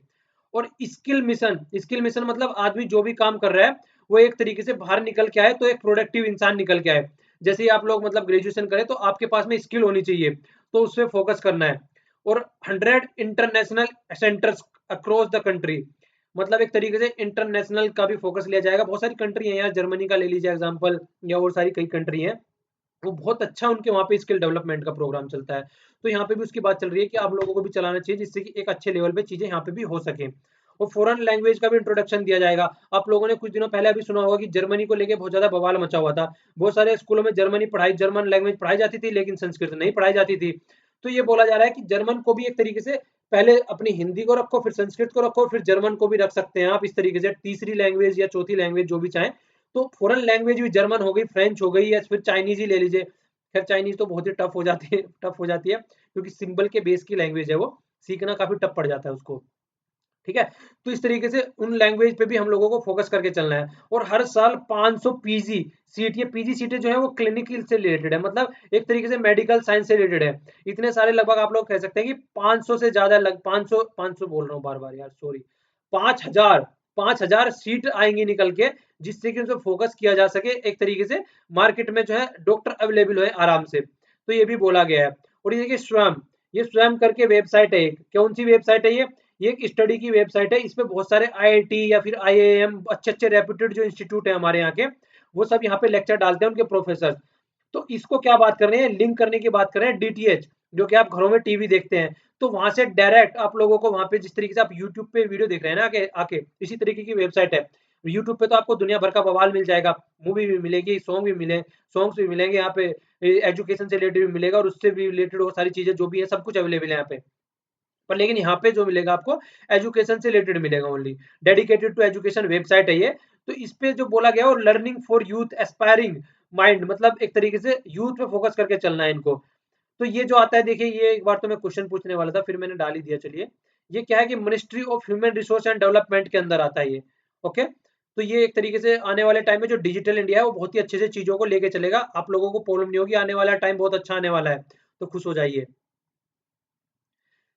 और स्किल मिशन मतलब आदमी जो भी काम कर रहा है वो एक तरीके से बाहर निकल के आए, तो एक प्रोडक्टिव इंसान निकल के आए। जैसे ही आप लोग मतलब ग्रेजुएशन करें तो आपके पास में स्किल होनी चाहिए, तो उस पर फोकस करना है। और 100 international centres across the country, मतलब एक तरीके से इंटरनेशनल का भी फोकस लिया जाएगा। बहुत सारी कंट्री है यार, जर्मनी का ले लीजिए एग्जाम्पल, या और सारी कई कंट्री हैं, वो बहुत अच्छा उनके वहाँ पे स्किल डेवलपमेंट का प्रोग्राम चलता है। तो यहाँ पे भी उसकी बात चल रही है कि आप लोगों को भी चलाना चाहिए, जिससे कि एक अच्छे लेवल पे चीजें यहाँ पे भी हो सके। और फॉरेन लैंग्वेज का भी इंट्रोडक्शन दिया जाएगा। आप लोगों ने कुछ दिनों पहले अभी सुना होगा कि जर्मनी को लेके बहुत ज्यादा बवाल मचा हुआ था। बहुत सारे स्कूलों में जर्मन लैंग्वेज पढ़ाई जाती थी, लेकिन संस्कृत नहीं पढ़ाई जाती थी। तो ये बोला जा रहा है कि जर्मन को भी एक तरीके से पहले अपनी हिंदी को रखो, फिर संस्कृत को रखो, फिर जर्मन को भी रख सकते हैं आप, इस तरीके से तीसरी लैंग्वेज या चौथी लैंग्वेज जो भी चाहें। तो फॉरेन लैंग्वेज भी जर्मन हो गई, फ्रेंच हो गई, या फिर चाइनीज ही ले लीजिए। खैर चाइनीज तो बहुत ही टफ हो जाती है क्योंकि सिंबल के बेस की लैंग्वेज है वो, सीखना काफी टफ पड़ जाता है उसको। ठीक है। तो इस तरीके से उन लैंग्वेज पे भी हम लोगों को फोकस करके चलना है। और हर साल 500 पीजी सीट, ये पीजी सीटें जो है वो क्लिनिकल से रिलेटेड है, मतलब एक तरीके से मेडिकल साइंस से रिलेटेड है। इतने सारे लगभग आप लोग कह सकते हैं कि 500 से ज्यादा, लग 500 बोल रहा हूँ बार बार यार, सॉरी, 5000 5000 सीट आएंगी निकल के, जिससे कि उन पर फोकस किया जा सके, एक तरीके से मार्केट में जो है डॉक्टर अवेलेबल है आराम से। तो ये भी बोला गया है। और ये देखिए स्वयं, ये स्वयं करके वेबसाइट है एक, कौन सी वेबसाइट है ये एक स्टडी की वेबसाइट है। इसमें बहुत सारे आईआईटी या फिर आईआईएम, अच्छे अच्छे रेप्यूटेड जो इंस्टीट्यूट है हमारे यहाँ के, वो सब यहाँ पे लेक्चर डालते हैं उनके प्रोफेसर। तो इसको क्या बात कर रहे हैं, लिंक करने की बात कर रहे हैं, डीटीएच, जो कि आप घरों में टीवी देखते हैं, तो वहां से डायरेक्ट आप लोगों को वहां पे, जिस तरीके से आप यूट्यूब पे वीडियो देख रहे हैं ना आके आके, इसी तरीके की वेबसाइट है। यूट्यूब पे तो आपको दुनिया भर का बवाल मिल जाएगा, मूवी भी मिलेगी, सॉन्ग्स भी मिलेंगे यहाँ पे, एजुकेशन से रिलेटेड भी मिलेगा, और उससे भी रिलेटेड वो सारी चीजें जो भी है सब कुछ अवेलेबल है यहाँ पे। पर लेकिन यहाँ पे जो मिलेगा आपको एजुकेशन से रिलेटेड मिलेगा only, dedicated to education website है ये। तो इस पे जो बोला गया, और learning for youth aspiring mind, मतलब एक तरीके से यूथ पे फोकस करके चलना है इनको। तो ये जो आता है देखिए, ये एक बार तो मैं क्वेश्चन पूछने वाला था, फिर मैंने डाल ही दिया, चलिए। ये क्या है कि ministry of human resource and development के अंदर आता है ये। ओके। तो ये एक तरीके से आने वाले टाइम में जो डिजिटल इंडिया है वो बहुत ही अच्छे से चीजों को लेके चलेगा, आप लोगों को प्रॉब्लम नहीं होगी, आने वाला टाइम बहुत अच्छा आने वाला है, तो खुश हो जाइए।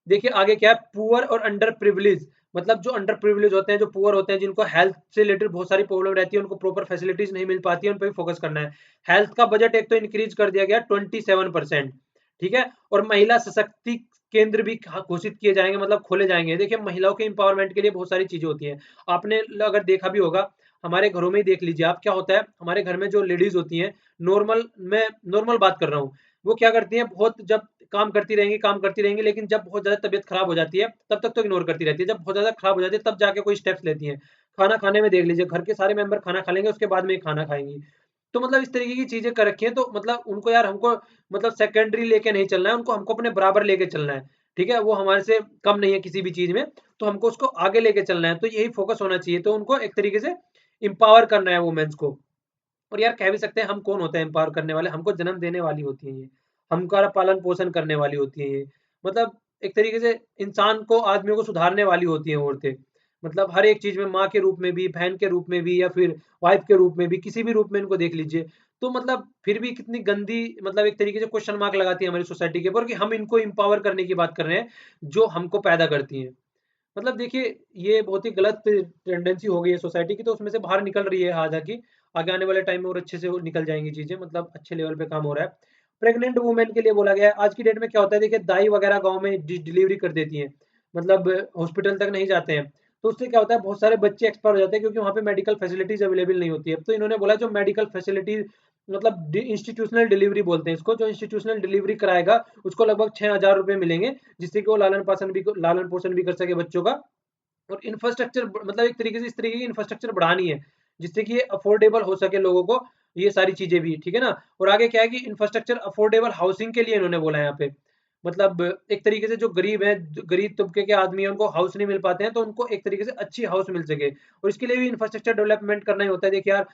देखिए आगे क्या है, पुअर और अंडर प्रिविलेज, मतलब जो अंडर प्रिविलेज होते हैं, जो पुअर होते हैं, जिनको हेल्थ से रिलेटेड बहुत सारी प्रॉब्लम रहती है, उनको प्रॉपर फैसिलिटीज नहीं मिल पाती है, उन पर भी फोकस करना है। हेल्थ का बजट एक तो इंक्रीज कर दिया गया 27%। ठीक है। और महिला सशक्ति केंद्र भी घोषित किए जाएंगे, मतलब खोले जाएंगे। देखिए महिलाओं के इंपावरमेंट के लिए बहुत सारी चीजें होती हैं, आपने अगर देखा भी होगा, हमारे घरों में ही देख लीजिए आप, क्या होता है हमारे घर में जो लेडीज होती हैं, नॉर्मल, मैं नॉर्मल बात कर रहा हूँ, वो क्या करती हैं, बहुत जब काम करती रहेंगी, लेकिन जब बहुत ज्यादा तबीयत खराब हो जाती है तब तक तो इग्नोर करती रहती है, जब बहुत ज्यादा खराब हो जाती है तब जाके कोई स्टेप्स लेती हैं। खाना खाने में देख लीजिए, घर के सारे मेंबर खाना खा लेंगे, उसके बाद में ही खाना खाएंगी। तो मतलब इस तरीके की चीजें कर रखी है, तो मतलब उनको यार, हमको मतलब सेकेंडरी लेके नहीं चलना है, उनको हमको अपने बराबर लेके चलना है। ठीक है। वो हमारे से कम नहीं है किसी भी चीज में, तो हमको उसको आगे लेके चलना है, तो यही फोकस होना चाहिए। तो उनको एक तरीके से इंपावर करना है वुमेन्स को। और यार कह भी सकते हैं, हम कौन होते हैं एम्पावर करने वाले, हमको जन्म देने वाली होती है ये, हमारा पालन पोषण करने वाली होती है ये। मतलब एक तरीके से इंसान को, आदमियों को सुधारने वाली होती हैं औरतें। मतलब हर एक चीज़ में, माँ के रूप में भी, बहन के रूप में भी, या फिर वाइफ़ के रूप में भी, किसी भी रूप में इनको देख लीजिए। तो मतलब फिर भी कितनी गंदी, मतलब एक तरीके से क्वेश्चन मार्क लगाती है हमारी सोसाइटी के ऊपर कि हम इनको एम्पावर करने की बात कर रहे हैं, जो हमको पैदा करती हैं। मतलब देखिए, ये बहुत ही गलत टेंडेंसी हो गई है सोसाइटी की, तो उसमें से बाहर निकल रही है हालाँकि, आगे आने वाले टाइम में और अच्छे से वो निकल जाएँगी चीज़ें, मतलब अच्छे लेवल पे काम हो रहा है। प्रेग्नेंट वुमेन के लिए बोला गया है, आज की डेट में क्या होता है देखिए, दाई वगैरह गाँव में डिलीवरी कर देती हैं, मतलब हॉस्पिटल तक नहीं जाते हैं। तो उससे क्या होता है, बहुत सारे बच्चे एक्सपायर हो जाते हैं, क्योंकि वहाँ पे मेडिकल फैसिलिटीज़ अवेलेबल नहीं होती है। तो इन्होंने बोला जो मेडिकल फैसिलिटीज़, मतलब इंस्टीट्यूशनल डिलीवरी बोलते हैं इसको, जो इंस्टीट्यूशनल डिलीवरी कराएगा उसको लगभग 6,000 रुपए मिलेंगे, जिससे कि वो लालन पोषण भी कर सके बच्चों का। और इंफ्रास्ट्रक्चर, मतलब एक तरीके से इस तरीके की इंफ्रास्ट्रक्चर बढ़ानी है, जिससे कि ये अफोर्डेबल हो सके लोगों को, ये सारी चीजें भी, ठीक है ना। और आगे क्या है कि इंफ्रास्ट्रक्चर अफोर्डेबल हाउसिंग के लिए इन्होंने बोला है यहाँ पे, मतलब एक तरीके से जो गरीब है, गरीब तबके के आदमी है, उनको हाउस नहीं मिल पाते हैं, तो उनको एक तरीके से अच्छी हाउस मिल सके, और इसके लिए भी इंफ्रास्ट्रक्चर डेवलपमेंट करना ही होता है। देखिए यार,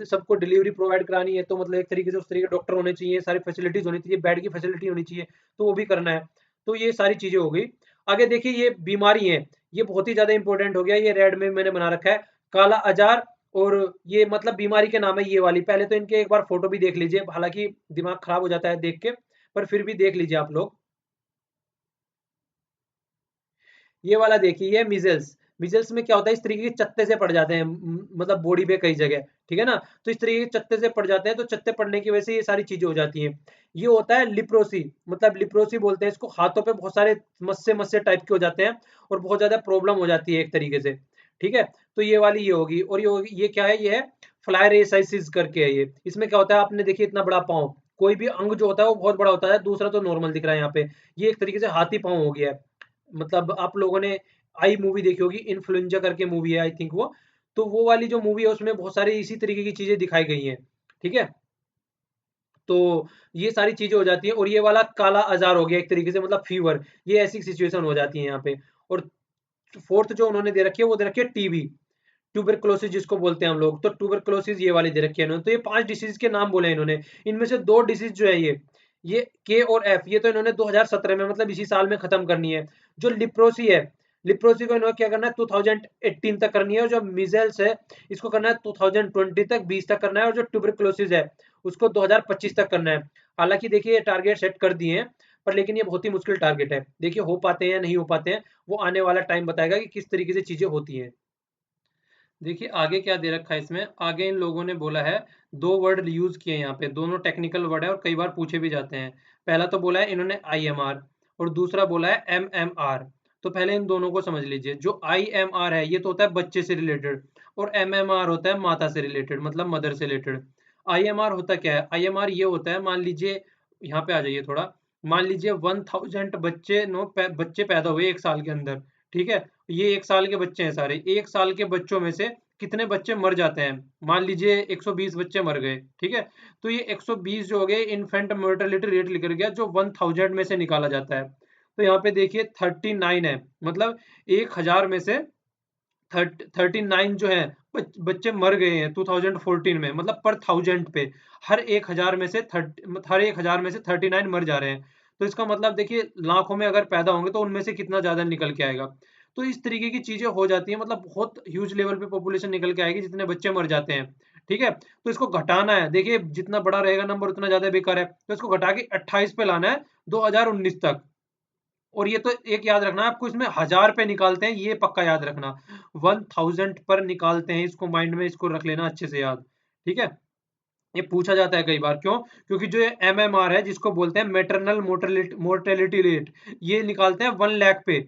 सबको डिलीवरी प्रोवाइड करानी है, तो मतलब एक तरीके से उस तरीके के डॉक्टर होने चाहिए, सारी फैसिलिटीज होनी चाहिए, बेड की फैसिलिटी होनी चाहिए, तो वो भी करना है। तो ये सारी चीजें हो गई। आगे देखिए, ये बीमारी है, ये बहुत ही ज़्यादा इंपॉर्टेंट हो गया, ये रेड में मैंने बना रखा है, काला अजार। और ये मतलब बीमारी के नाम है ये वाली। पहले तो इनके एक बार फोटो भी देख लीजिए, हालांकि दिमाग खराब हो जाता है देख के, पर फिर भी देख लीजिए आप लोग। ये वाला देखिए, ये मीजल्स। मीजल्स में क्या होता है, इस तरीके के चत्ते से पड़ जाते हैं, मतलब बॉडी पे कई जगह, ठीक है ना। तो इस तरीके के चत्ते से पड़ जाते हैं, तो चत्ते पड़ने की वजह से ये सारी चीजें हो जाती हैं। ये होता है लिप्रोसी, मतलब लिप्रोसी बोलते हैं इसको। हाथों पे बहुत सारे मस्से मस्से टाइप के हो जाते हैं, और बहुत ज्यादा प्रॉब्लम हो जाती है एक तरीके से, ठीक है। तो ये वाली ये होगी, और ये होगी, ये क्या है, ये है फ्लायरेसाइसिस करके है ये। इसमें क्या होता है, आपने देखिए इतना बड़ा पाँव, कोई भी अंग जो होता है वो बहुत बड़ा होता है, दूसरा तो नॉर्मल दिख रहा है यहाँ पे। ये एक तरीके से हाथी पाँव हो गया है। मतलब आप लोगों ने आई मूवी देखी होगी, इन्फ्लुएंजा करके मूवी है आई थिंक वो। तो वो वाली जो मूवी है उसमें बहुत सारी इसी तरीके की चीजें दिखाई गई हैं, ठीक है। तो ये सारी चीजें हो जाती हैं, और ये वाला काला अजार हो गया एक तरीके से, मतलब फीवर। ये ऐसी सिचुएशन हो जाती है यहाँ पे। और फोर्थ जो उन्होंने दे रखी है, वो दे रखी है टीबी, ट्यूबरक्लोसिस जिसको बोलते हैं हम लोग। तो ट्यूबरक्लोसिस ये वाली दे रखी है इन्होंने। तो ये 5 डिसीज के नाम बोले हैं इन्होंने। इनमें से 2 डिसीज जो है ये के और एफ, ये तो इन्होंने 2017 में, मतलब इसी साल में खत्म करनी है। जो लिप्रोसी है, लिप्रोसी को इन्होंने क्या करना है, 2018 तक करनी है। और जो मीजल्स है, इसको करना है 2020 तक, 20 तक करना है। और जो ट्यूबरक्लोसिस है, उसको 2025 तक करना है। हालांकि देखिए, ये टारगेट सेट कर दिए हैं, पर लेकिन ये बहुत ही मुश्किल टारगेट है। देखिए हो पाते हैं या नहीं हो पाते हैं, वो आने वाला टाइम बताएगा कि किस तरीके से चीजें होती हैं। देखिए आगे क्या दे रखा है इसमें। आगे इन लोगों ने बोला है, 2 वर्ड यूज़ किए हैं यहाँ पे, दोनों टेक्निकल वर्ड है और कई बार पूछे भी जाते हैं। पहला तो बोला है इन्होंने आईएमआर, और दूसरा बोला है एमएमआर। तो पहले इन दोनों को समझ लीजिए। जो आईएमआर है, ये तो होता है बच्चे से रिलेटेड, और एमएमआर होता है माता से रिलेटेड, मतलब मदर से रिलेटेड। आईएमआर होता क्या है, आईएमआर ये होता है, मान लीजिए, यहाँ पे आ जाइए थोड़ा। मान लीजिए 1000 बच्चे बच्चे पैदा हुए 1 साल के अंदर, ठीक है। ये 1 साल के बच्चे हैं सारे। 1 साल के बच्चों में से कितने बच्चे मर जाते हैं, मान लीजिए 120 बच्चे मर गए, ठीक है। तो ये 120 जो हो गए, इन्फेंट मोर्टेलिटी रेट लिखा गया, जो 1000 में से निकाला जाता है। तो यहाँ पे देखिए 39 है, मतलब 1000 में से 39 जो है बच्चे मर गए हैं 2014 में, मतलब पर थाउजेंड पे। हर 1000 में से 39 मर जा रहे हैं। तो इसका मतलब देखिए, लाखों में अगर पैदा होंगे तो उनमें से कितना ज्यादा निकल के आएगा। तो इस तरीके की चीजें हो जाती है, मतलब बहुत ह्यूज लेवल पे पॉपुलेशन निकल के आएगी, जितने बच्चे मर जाते हैं, ठीक है। तो इसको घटाना है, देखिए जितना बड़ा रहेगा नंबर उतना ज्यादा बेकार है, तो इसको घटा के 28 पे लाना है 2019 तक। और ये तो एक याद रखना आपको, इसमें 1000 पे निकालते हैं, ये पक्का याद रखना। 1000 पर निकालते हैं, इसको माइंड में इसको रख लेना अच्छे से याद, ठीक है। ये पूछा जाता है कई बार, क्यों? क्योंकि जो ये एमएमआर है, जिसको बोलते हैं मैटरनल मोर्टेलिटी रेट, ये निकालते हैं 1 लाख पे।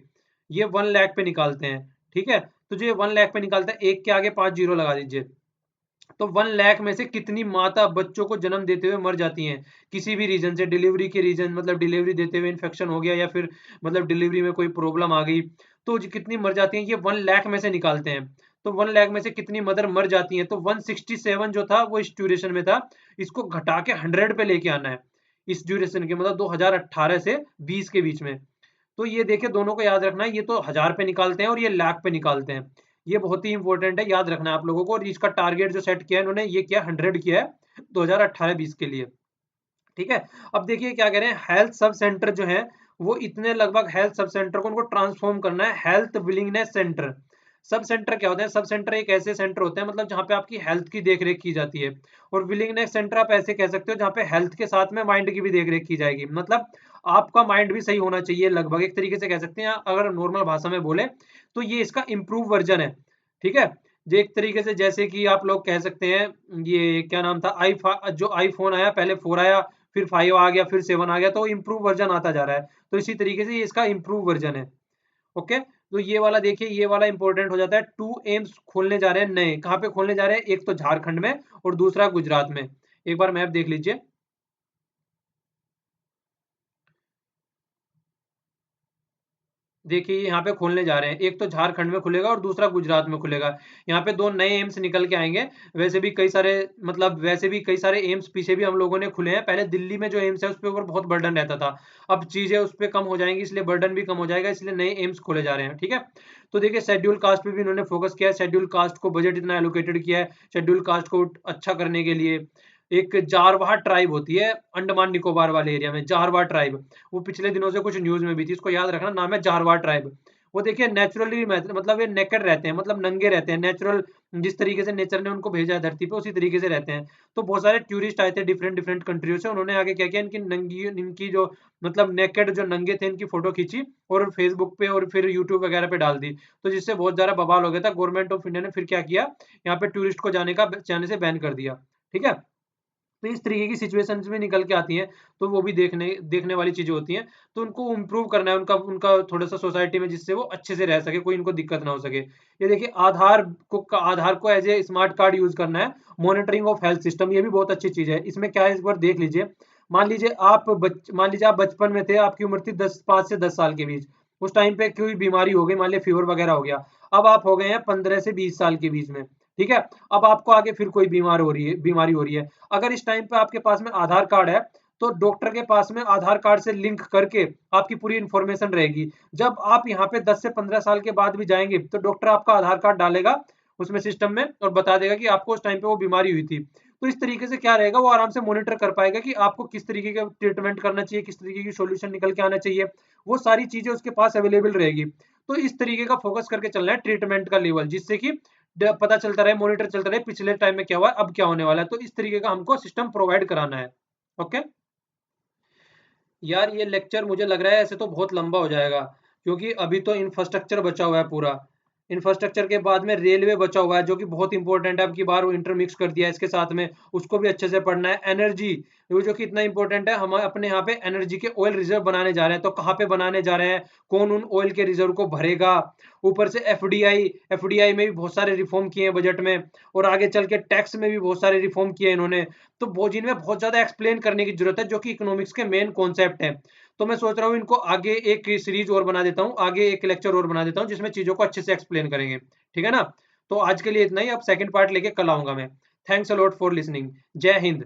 ये 1 लाख पे निकालते हैं, ठीक है। तो जो ये 1 लाख पे निकालते हैं, एक के आगे 5 जीरो लगा दीजिए। तो 1 लाख में से कितनी माता बच्चों को जन्म देते हुए मर जाती हैं, किसी भी रीजन से, डिलीवरी के रीजन, मतलब डिलीवरी देते हुए इन्फेक्शन हो गया, या फिर मतलब डिलीवरी में कोई प्रॉब्लम आ गई, तो कितनी मर जाती हैं, ये 1 लाख में से निकालते हैं। तो 1 लाख में से कितनी मदर मर जाती हैं, तो 167 जो था वो इस ड्यूरेशन में था, इसको घटा के 100 पे लेके आना है, इस ड्यूरेशन के, मतलब 2018 से 20 के बीच में। तो ये देखिए, दोनों को याद रखना है, ये तो 1000 पे निकालते हैं और ये लाख पे निकालते हैं। ये बहुत ही इंपॉर्टेंट है, याद रखना है आप लोगों को। और इसका टारगेट जो सेट किया है इन्होंने, ये किया 100 किया है 2018-20 के लिए, ठीक है। अब देखिए क्या कह रहे हैं, हेल्थ सब सेंटर जो है वो इतने लगभग हेल्थ सब सेंटर को उनको ट्रांसफॉर्म करना है health willingness centre. Sub centre क्या होते हैं? सब सेंटर एक ऐसे सेंटर होते हैं मतलब जहाँ पे आपकी हेल्थ की देखरेख की जाती है। और विलिंगनेस सेंटर आप ऐसे कह सकते हो जहाँ पे हेल्थ के साथ में माइंड की भी देखरेख की जाएगी। मतलब आपका माइंड भी सही होना चाहिए, लगभग एक तरीके से कह सकते हैं अगर नॉर्मल भाषा में बोले तो ये इसका इम्प्रूव वर्जन है। ठीक है, जो एक तरीके से जैसे कि आप लोग कह सकते हैं, ये क्या नाम था, जो आईफोन आया, पहले 4 आया, फिर 5 आ गया, फिर 7 आ गया, तो इम्प्रूव वर्जन आता जा रहा है। तो इसी तरीके से ये इसका इम्प्रूव वर्जन है। ओके, तो ये वाला देखिए, ये वाला इंपॉर्टेंट हो जाता है। 2 एम्स खोलने जा रहे हैं नए। कहाँ पे खोलने जा रहे हैं? एक तो झारखंड में और दूसरा गुजरात में। एक बार मैप देख लीजिए। देखिए यहाँ पे खोलने जा रहे हैं, एक तो झारखंड में खुलेगा और दूसरा गुजरात में खुलेगा। यहाँ पे दो नए एम्स निकल के आएंगे। वैसे भी कई सारे, मतलब वैसे भी कई सारे एम्स पीछे भी हम लोगों ने खुले हैं। पहले दिल्ली में जो एम्स है उस पे ऊपर बहुत बर्डन रहता था। अब चीजें उस पे कम हो जाएंगी, इसलिए बर्डन भी कम हो जाएगा, इसलिए नए एम्स खोले जा रहे हैं। ठीक है, तो देखिए शेड्यूल कास्ट पे भी इन्होंने फोकस किया है। शेड्यूल कास्ट को बजट इतना एलोकेटेड किया है शेड्यूल कास्ट को अच्छा करने के लिए। एक जारवाहा ट्राइब होती है अंडमान निकोबार वाले एरिया में, जारवाहा ट्राइब। वो पिछले दिनों से कुछ न्यूज में भी थी, इसको याद रखना, नाम है जारवा ट्राइब। वो देखिए नेचुरली, मतलब ये नेकेड रहते हैं, मतलब नंगे रहते हैं, नेचुरल। जिस तरीके से नेचर ने उनको भेजा है धरती पे, उसी तरीके से रहते हैं। तो बहुत सारे टूरिस्ट आए थे डिफरेंट डिफरेंट कंट्रियों से। उन्होंने आगे क्या किया, इनकी नंगी, इनकी जो मतलब नेकेड जो नंगे थे, इनकी फोटो खींची और फेसबुक पे और फिर यूट्यूब वगैरह पे डाल दी। तो जिससे बहुत ज्यादा बवाल हो गया था। गवर्नमेंट ऑफ इंडिया ने फिर क्या किया, यहाँ पे टूरिस्ट को जाने से बैन कर दिया। ठीक है, तो इस तरीके की सिचुएशंस भी निकल के आती हैं। तो वो भी देखने देखने वाली चीजें होती हैं। तो उनको इम्प्रूव करना है, उनका उनका थोड़ा सा सोसाइटी में, जिससे वो अच्छे से रह सके, कोई इनको दिक्कत ना हो सके। ये देखिए आधार को as a smart card use करना है। मॉनिटरिंग ऑफ हेल्थ सिस्टम, ये भी बहुत अच्छी चीज है। इसमें क्या है, इस बार देख लीजिए। मान लीजिए आप बचपन में थे, आपकी उम्र थी 5 से 10 साल के बीच। उस टाइम पे कोई बीमारी हो गई, मान लीजिए फीवर वगैरह हो गया। अब आप हो गए हैं 15 से 20 साल के बीच में। ठीक है, अब आपको आगे फिर कोई बीमारी हो रही है। अगर इस टाइम पे आपके पास में आधार कार्ड है, तो डॉक्टर के पास में आधार कार्ड से लिंक करके आपकी पूरी इंफॉर्मेशन रहेगी। जब आप यहाँ पे 10 से 15 साल के बाद भी जाएंगे, तो डॉक्टर आपका आधार कार्ड डालेगा उसमें सिस्टम में और बता देगा कि आपको उस टाइम पे वो बीमारी हुई थी। तो इस तरीके से क्या रहेगा, वो आराम से मॉनिटर कर पाएगा कि आपको किस तरीके का ट्रीटमेंट करना चाहिए, किस तरीके की सोल्यूशन निकल के आना चाहिए। वो सारी चीजें उसके पास अवेलेबल रहेगी। तो इस तरीके का फोकस करके चलना है ट्रीटमेंट का लेवल, जिससे कि पता चलता रहे, मॉनिटर चलता रहे, पिछले टाइम में क्या हुआ, अब क्या होने वाला है। तो इस तरीके का हमको सिस्टम प्रोवाइड कराना है। ओके, यार ये लेक्चर मुझे लग रहा है ऐसे तो बहुत लंबा हो जाएगा, क्योंकि अभी तो इंफ्रास्ट्रक्चर बचा हुआ है पूरा। इंफ्रास्ट्रक्चर के बाद में रेलवे बचा हुआ है, जो कि बहुत इंपॉर्टेंट है। अब की बार वो इंटरमिक्स कर दिया है इसके साथ में, उसको भी अच्छे से पढ़ना है। एनर्जी, वो जो कि इतना इंपॉर्टेंट है। हम अपने यहाँ पे एनर्जी के ऑयल रिजर्व बनाने जा रहे हैं, तो कहाँ पे बनाने जा रहे हैं, कौन उन ऑयल के रिजर्व को भरेगा। ऊपर से एफडीआई में भी बहुत सारे रिफॉर्म किए हैं बजट में। और आगे चल के टैक्स में भी बहुत सारे रिफॉर्म किए हैं इन्होंने। तो बहुत जिनमें बहुत ज्यादा एक्सप्लेन करने की जरूरत है, जो कि इकोनॉमिक्स के मेन कॉन्सेप्ट है। तो मैं सोच रहा हूँ इनको आगे एक सीरीज और बना देता हूँ, आगे एक लेक्चर और बना देता हूँ, जिसमें चीजों को अच्छे से एक्सप्लेन करेंगे। ठीक है ना? तो आज के लिए इतना ही, अब सेकंड पार्ट लेके कल आऊंगा मैं। Thanks a lot for listening. जय हिंद।